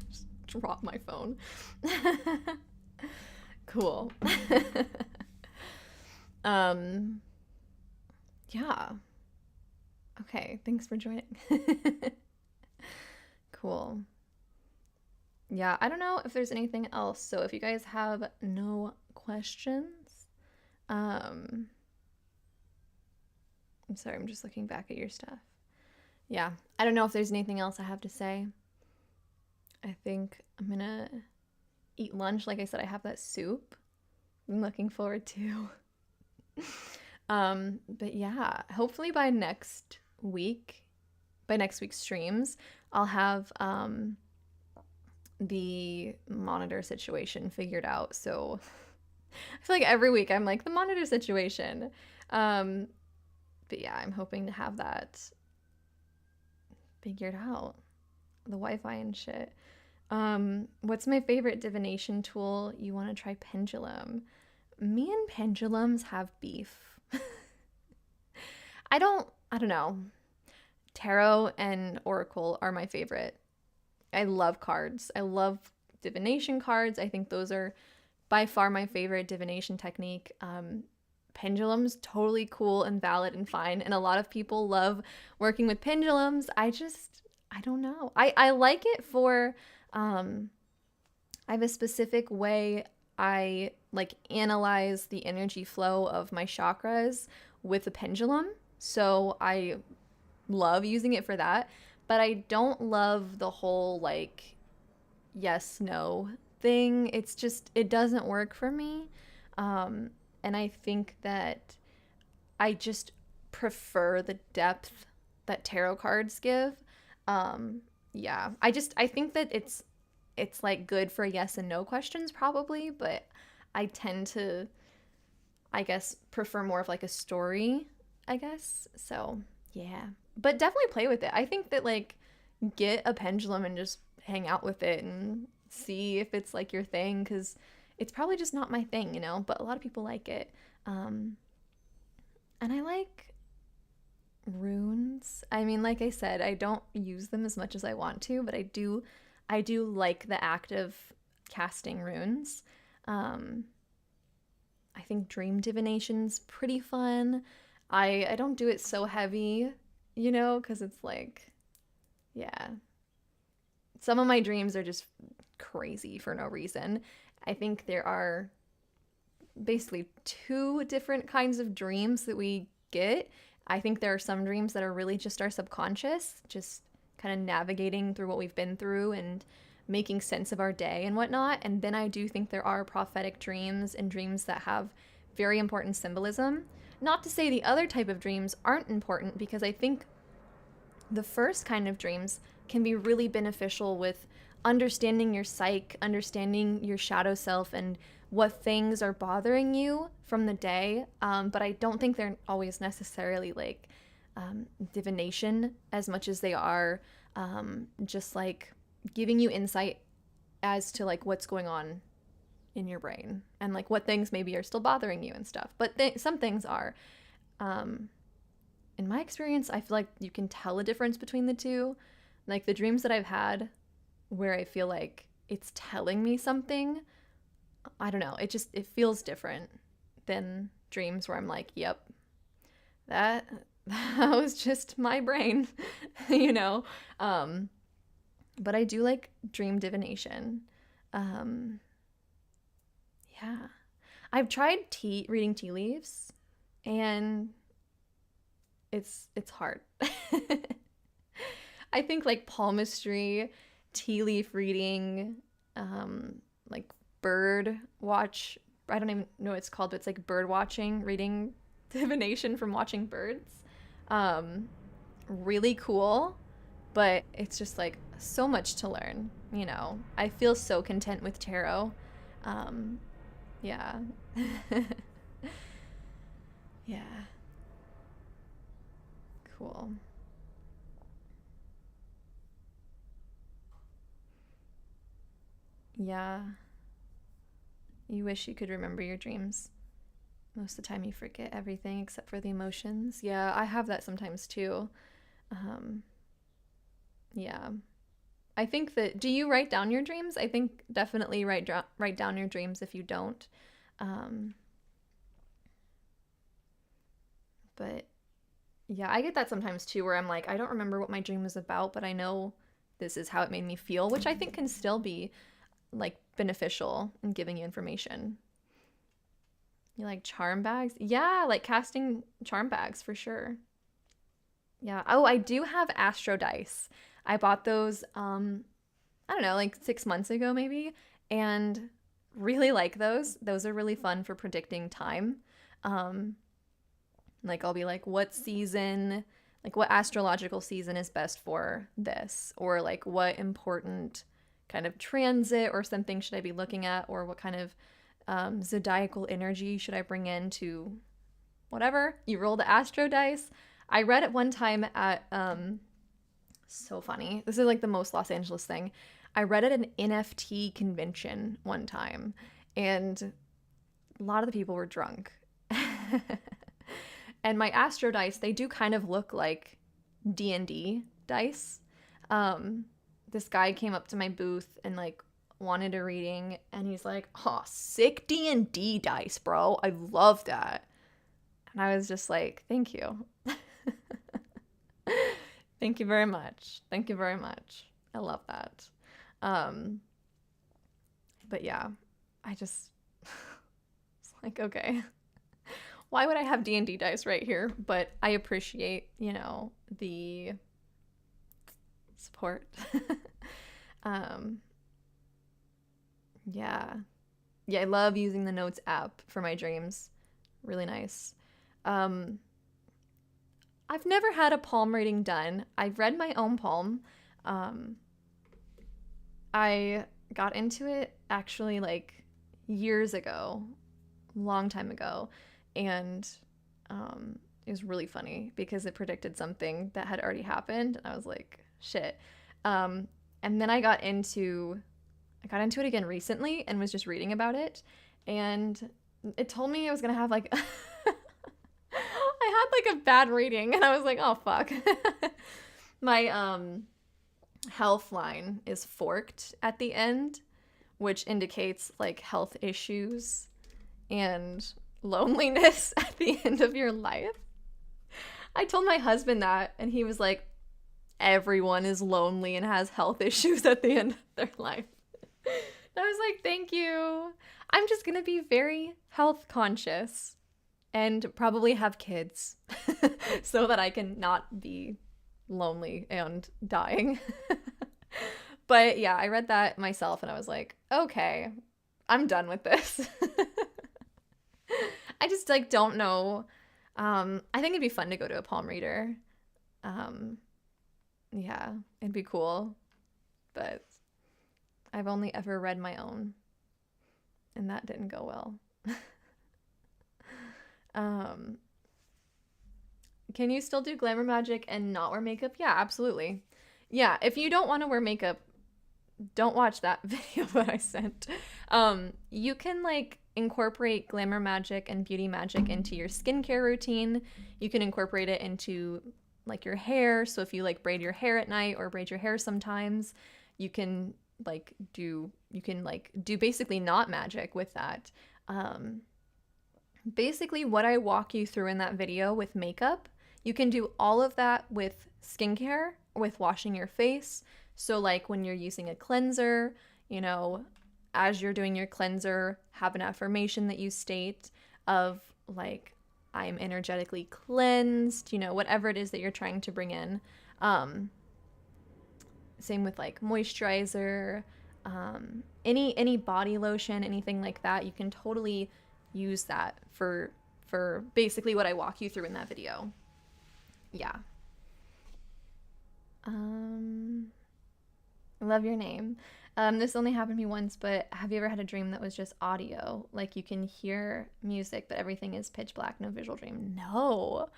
A: just dropped my phone. Cool. Yeah. Okay, thanks for joining. Cool. Yeah, I don't know if there's anything else. So if you guys have no questions, I'm sorry, I'm just looking back at your stuff. Yeah, I don't know if there's anything else I have to say. I think I'm gonna eat lunch. Like I said, I have that soup I'm looking forward to. But yeah, hopefully by next week's streams, I'll have the monitor situation figured out. So I feel like every week I'm like, the monitor situation. But yeah, I'm hoping to have that figured out. The Wi-Fi and shit. What's my favorite divination tool? You want to try pendulum? Me and pendulums have beef. I don't know. Tarot and oracle are my favorite. I love cards. I love divination cards. I think those are by far my favorite divination technique. Pendulums, totally cool and valid and fine. And a lot of people love working with pendulums. I don't know. I like it for, I have a specific way I like analyze the energy flow of my chakras with a pendulum. So I love using it for that. But I don't love the whole like yes, no thing. It's just, it doesn't work for me. And I think that I just prefer the depth that tarot cards give. Yeah, I think that it's it's like good for yes and no questions probably, but I tend to, I guess, prefer more of like a story, I guess. So, yeah. But definitely play with it. I think that like get a pendulum and just hang out with it and see if it's like your thing, cuz it's probably just not my thing, you know, but a lot of people like it. Um and I like runes. I mean, like I said, I don't use them as much as I want to, but I do like the act of casting runes. Um I think dream divination's pretty fun. I don't do it so heavy, you know, cuz it's like yeah. Some of my dreams are just crazy for no reason. I think there are basically two different kinds of dreams that we get. I think there are some dreams that are really just our subconscious, just kind of navigating through what we've been through and making sense of our day and whatnot. And then I do think there are prophetic dreams and dreams that have very important symbolism. Not to say the other type of dreams aren't important, because I think the first kind of dreams can be really beneficial with understanding your psyche, understanding your shadow self, and what things are bothering you from the day. But I don't think they're always necessarily like divination as much as they are just like giving you insight as to like what's going on in your brain and like what things maybe are still bothering you and stuff. But some things are. In my experience, I feel like you can tell a difference between the two. Like the dreams that I've had where I feel like it's telling me something, I don't know, it feels different than dreams where I'm like, yep, that was just my brain, you know. But I do like dream divination. Um, yeah. I've tried reading tea leaves, and it's hard. I think like palmistry, tea leaf reading, like bird watch. I don't even know what it's called, but it's like bird watching, reading divination from watching birds. Um, Really cool, but it's just like so much to learn. You know, I feel so content with tarot. Um, yeah, yeah, cool. Yeah, you wish you could remember your dreams. Most of the time, you forget everything except for the emotions. Yeah, I have that sometimes too. Um, yeah. I think that, do you write down your dreams? I think definitely write down your dreams if you don't. Um, but yeah, I get that sometimes too, where I'm like, I don't remember what my dream was about, but I know this is how it made me feel, which I think can still be like beneficial in giving you information. You like charm bags? Yeah, like casting charm bags for sure. Yeah. Oh, I do have Astro dice. I bought those I don't know, like 6 months ago maybe, and really like those. Those are really fun for predicting time. Um like I'll be like what season, like what astrological season is best for this, or like what important kind of transit or something should I be looking at, or what kind of zodiacal energy should I bring in to whatever. You roll the astro dice. I read it one time at so funny. This is like the most Los Angeles thing. I read it at an NFT convention one time, and a lot of the people were drunk. And my astro dice, they do kind of look like D&D dice. Um, this guy came up to my booth and like wanted a reading, and he's like, "Oh, sick D&D dice, bro. I love that." And I was just like, "Thank you." Thank you very much. Thank you very much. I love that. Um, but yeah, I just it's like, okay, why would I have D&D dice right here? But I appreciate, you know, the support. um, yeah. Yeah, I love using the notes app for my dreams. Really nice. Um, I've never had a palm reading done. I've read my own palm. Um, I got into it actually like years ago, long time ago, and it was really funny because it predicted something that had already happened, and I was like, shit. And then I got into it again recently and was just reading about it, and it told me I was gonna have like I had like a bad reading, and I was like, oh fuck. My health line is forked at the end, which indicates like health issues and loneliness at the end of your life. I told my husband that, and he was like, everyone is lonely and has health issues at the end of their life. I was like, thank you. I'm just gonna be very health conscious and probably have kids so that I can not be lonely and dying. But yeah, I read that myself and I was like, okay, I'm done with this. I just like don't know. I think it'd be fun to go to a palm reader. Yeah, it'd be cool. But I've only ever read my own, and that didn't go well. Can you still do glamour magic and not wear makeup? Yeah, absolutely. Yeah, if you don't want to wear makeup, don't watch that video that I sent. You can like incorporate glamour magic and beauty magic into your skincare routine. You can incorporate it into like your hair. So if you like braid your hair at night or braid your hair sometimes, you can do basically not magic with that. Basically what I walk you through in that video with makeup, you can do all of that with skincare, with washing your face. So like when you're using a cleanser, you know, as you're doing your cleanser, have an affirmation that you state of like, I'm energetically cleansed, you know, whatever it is that you're trying to bring in. Same with like moisturizer, any body lotion, anything like that. You can totally use that for basically what I walk you through in that video. Yeah. I love your name. This only happened to me once, but have you ever had a dream that was just audio? Like you can hear music, but everything is pitch black, no visual dream? No,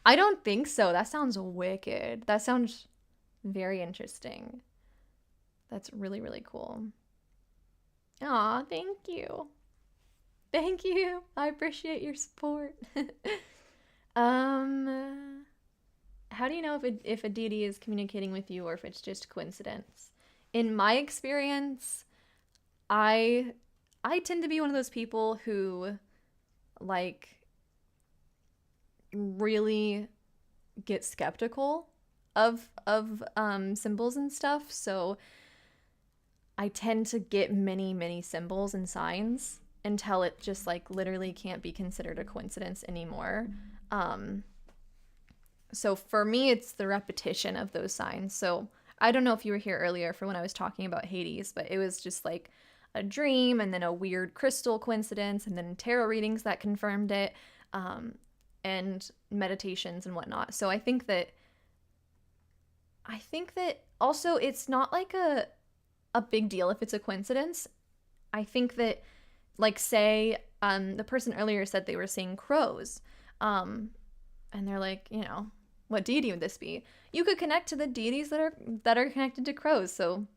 A: I don't think so. That sounds wicked. That sounds very interesting. That's really, really cool. Aw, thank you. Thank you. I appreciate your support. How do you know if a deity is communicating with you or if it's just coincidence? In my experience, I tend to be one of those people who like really get skeptical of symbols and stuff. So I tend to get many symbols and signs until it just like literally can't be considered a coincidence anymore. So for me, it's the repetition of those signs. So I don't know if you were here earlier for when I was talking about Hades, but it was just like a dream and then a weird crystal coincidence and then tarot readings that confirmed it, and meditations and whatnot. So I think that also it's not like a big deal if it's a coincidence. I think that like say the person earlier said they were seeing crows, and they're like, you know, what deity would this be? You could connect to the deities that are connected to crows. So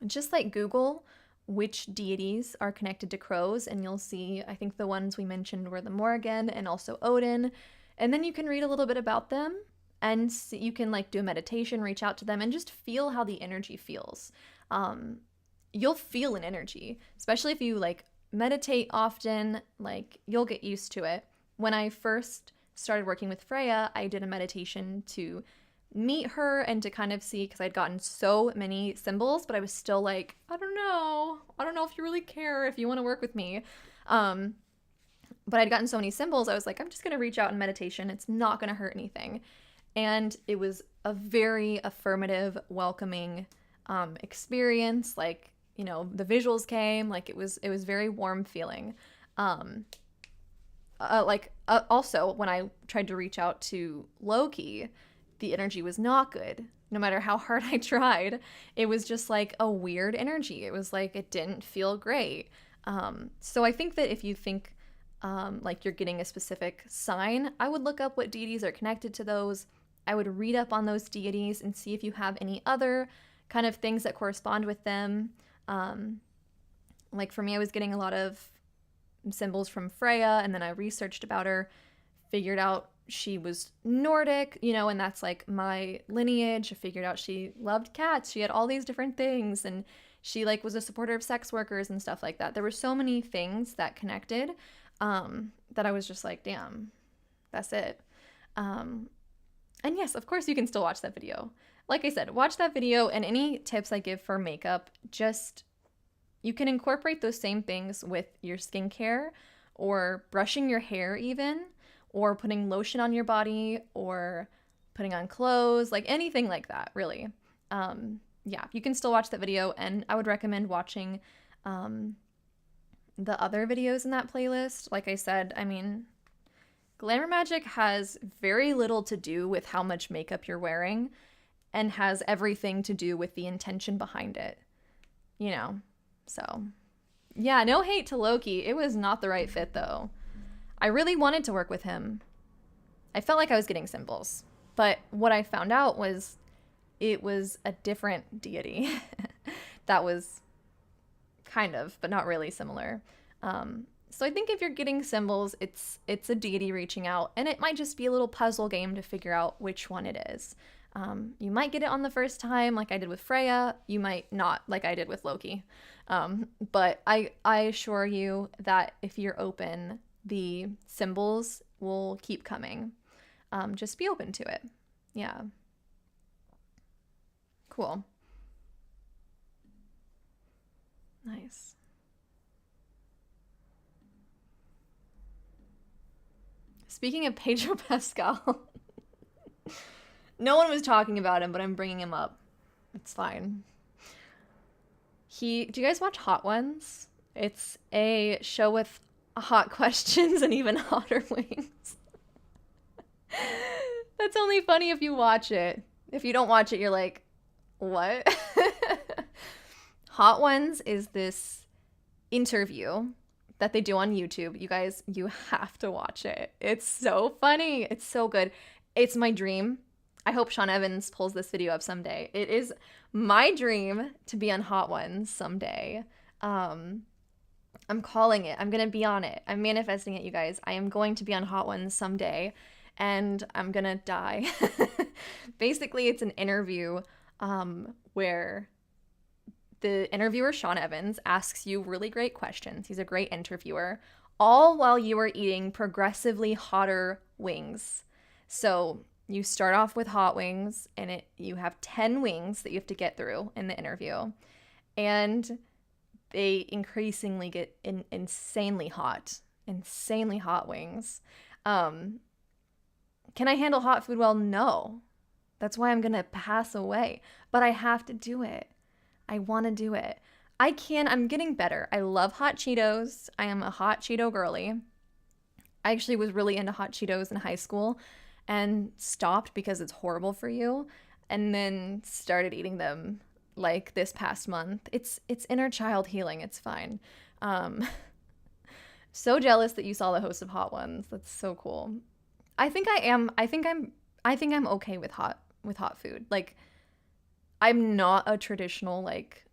A: just like Google which deities are connected to crows, and you'll see, I think the ones we mentioned were the Morrigan and also Odin. And then you can read a little bit about them, and you can like do a meditation, reach out to them, and just feel how the energy feels. You'll feel an energy, especially if you like meditate often, like you'll get used to it. When I first started working with Freya, I did a meditation to meet her and to kind of see, because I'd gotten so many symbols, but I was still like, I don't know if you really care, if you want to work with me. But I'd gotten so many symbols, I was like, I'm just going to reach out in meditation. It's not going to hurt anything. And it was a very affirmative, welcoming experience. Like, you know, the visuals came, like it was very warm feeling. Also, when I tried to reach out to Loki, the energy was not good. no matter how hard I tried, it was just like a weird energy. It was like it didn't feel great. So I think that if you think like you're getting a specific sign, I would look up what deities are connected to those. I would read up on those deities and see if you have any other kind of things that correspond with them. Like for me, I was getting a lot of symbols from Freya, and then I researched about her, figured out she was Nordic, you know, and that's like my lineage. I figured out she loved cats. She had all these different things, and she like was a supporter of sex workers and stuff like that. There were so many things that connected that I was just like, damn, that's it. And yes, of course you can still watch that video. Like I said, watch that video, and any tips I give for makeup, just you can incorporate those same things with your skincare or brushing your hair even, or putting lotion on your body or putting on clothes, like anything like that, really. Yeah, you can still watch that video, and I would recommend watching the other videos in that playlist. Like I said, I mean, Glamour Magick has very little to do with how much makeup you're wearing and has everything to do with the intention behind it, you know? So, yeah, no hate to Loki. It was not the right fit, though. I really wanted to work with him. I felt like I was getting symbols, but what I found out was it was a different deity that was kind of, but not really similar. So I think if you're getting symbols, it's a deity reaching out, and it might just be a little puzzle game to figure out which one it is. You might get it on the first time, like I did with Freya. You might not, like I did with Loki. But I assure you that if you're open, the symbols will keep coming. Just be open to it. Yeah. Cool. Nice. Speaking of Pedro Pascal, no one was talking about him, but I'm bringing him up. It's fine. Do you guys watch Hot Ones? It's a show with hot questions and even hotter wings. That's only funny if you watch it. If you don't watch it, you're like, what? Hot Ones is this interview that they do on YouTube. You guys, you have to watch it. It's so funny. It's so good. It's my dream. I hope Sean Evans pulls this video up someday. It is my dream to be on Hot Ones someday. I'm calling it. I'm going to be on it. I'm manifesting it, you guys. I am going to be on Hot Ones someday, and I'm going to die. Basically, it's an interview where the interviewer, Sean Evans, asks you really great questions. He's a great interviewer, all while you are eating progressively hotter wings. So you start off with hot wings, and you have 10 wings that you have to get through in the interview. And they increasingly get insanely hot wings. Can I handle hot food well? No. That's why I'm going to pass away. But I have to do it. I want to do it. I'm getting better. I love hot Cheetos. I am a hot Cheeto girly. I actually was really into hot Cheetos in high school and stopped because it's horrible for you, and then started eating them like this past month. It's inner child healing. It's fine. So jealous that you saw the host of Hot Ones. That's so cool. I think I'm okay with hot food. Like, I'm not a traditional like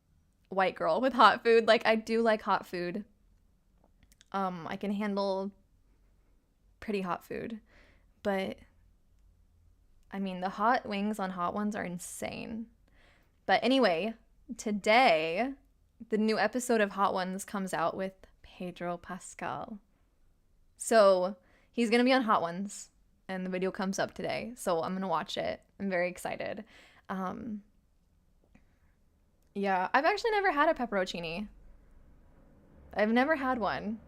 A: white girl with hot food. Like, I do like hot food. I can handle pretty hot food, but I mean, the hot wings on Hot Ones are insane. But anyway, today, the new episode of Hot Ones comes out with Pedro Pascal. So he's going to be on Hot Ones, and the video comes up today. So I'm going to watch it. I'm very excited. Yeah, I've actually never had a pepperoncini. I've never had one,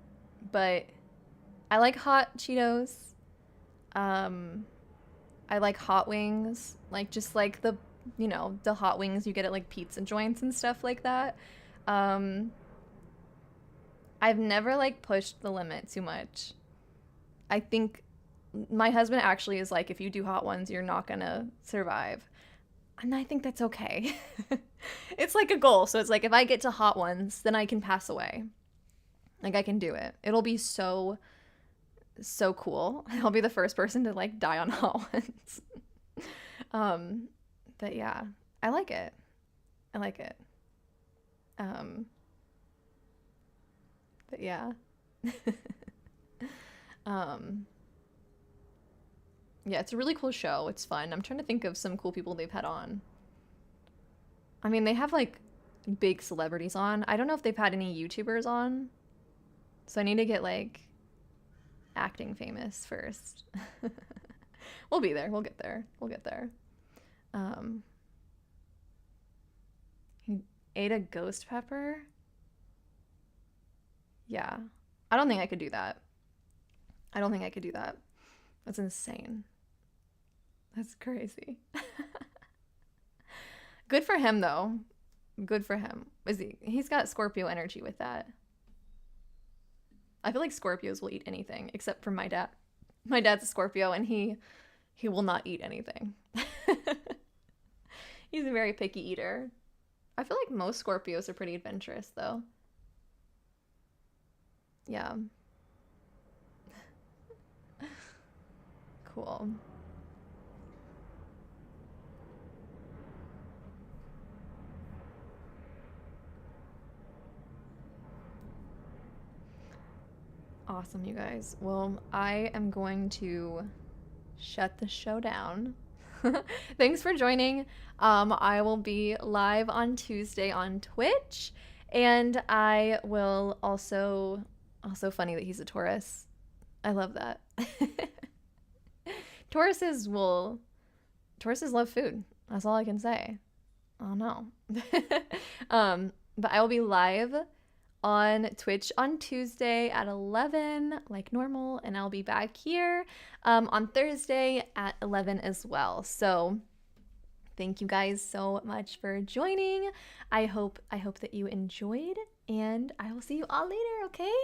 A: but I like hot Cheetos. I like hot wings, like just like the hot wings you get at like pizza joints and stuff like that. I've never like pushed the limit too much. I think my husband actually is like, if you do hot ones, you're not gonna survive. And I think that's okay. It's like a goal. So it's like if I get to hot ones, then I can pass away. Like I can do it. It'll be so cool. I'll be the first person to like die on hot ones. um but yeah, I like it. I like it. Um but yeah. um yeah, it's a really cool show. It's fun. I'm trying to think of some cool people they've had on. I mean, they have like big celebrities on. I don't know if they've had any YouTubers on. So I need to get like acting famous first. We'll be there. We'll get there. We'll get there. He ate a ghost pepper? Yeah. I don't think I could do that. I don't think I could do that. That's insane. That's crazy. Good for him though. Good for him. He's got Scorpio energy with that. I feel like Scorpios will eat anything except for my dad. My dad's a Scorpio and he will not eat anything. He's a very picky eater. I feel like most Scorpios are pretty adventurous though. Yeah. Cool. Awesome, you guys. Well, I am going to shut the show down. Thanks for joining. I will be live on Tuesday on Twitch, and I will also funny that he's a Taurus. I love that. Tauruses love food. That's all I can say. Oh no. But I will be live on Twitch on Tuesday at 11 like normal, and I'll be back here on Thursday at 11 as well. So thank you guys so much for joining. I hope that you enjoyed, and I will see you all later, okay?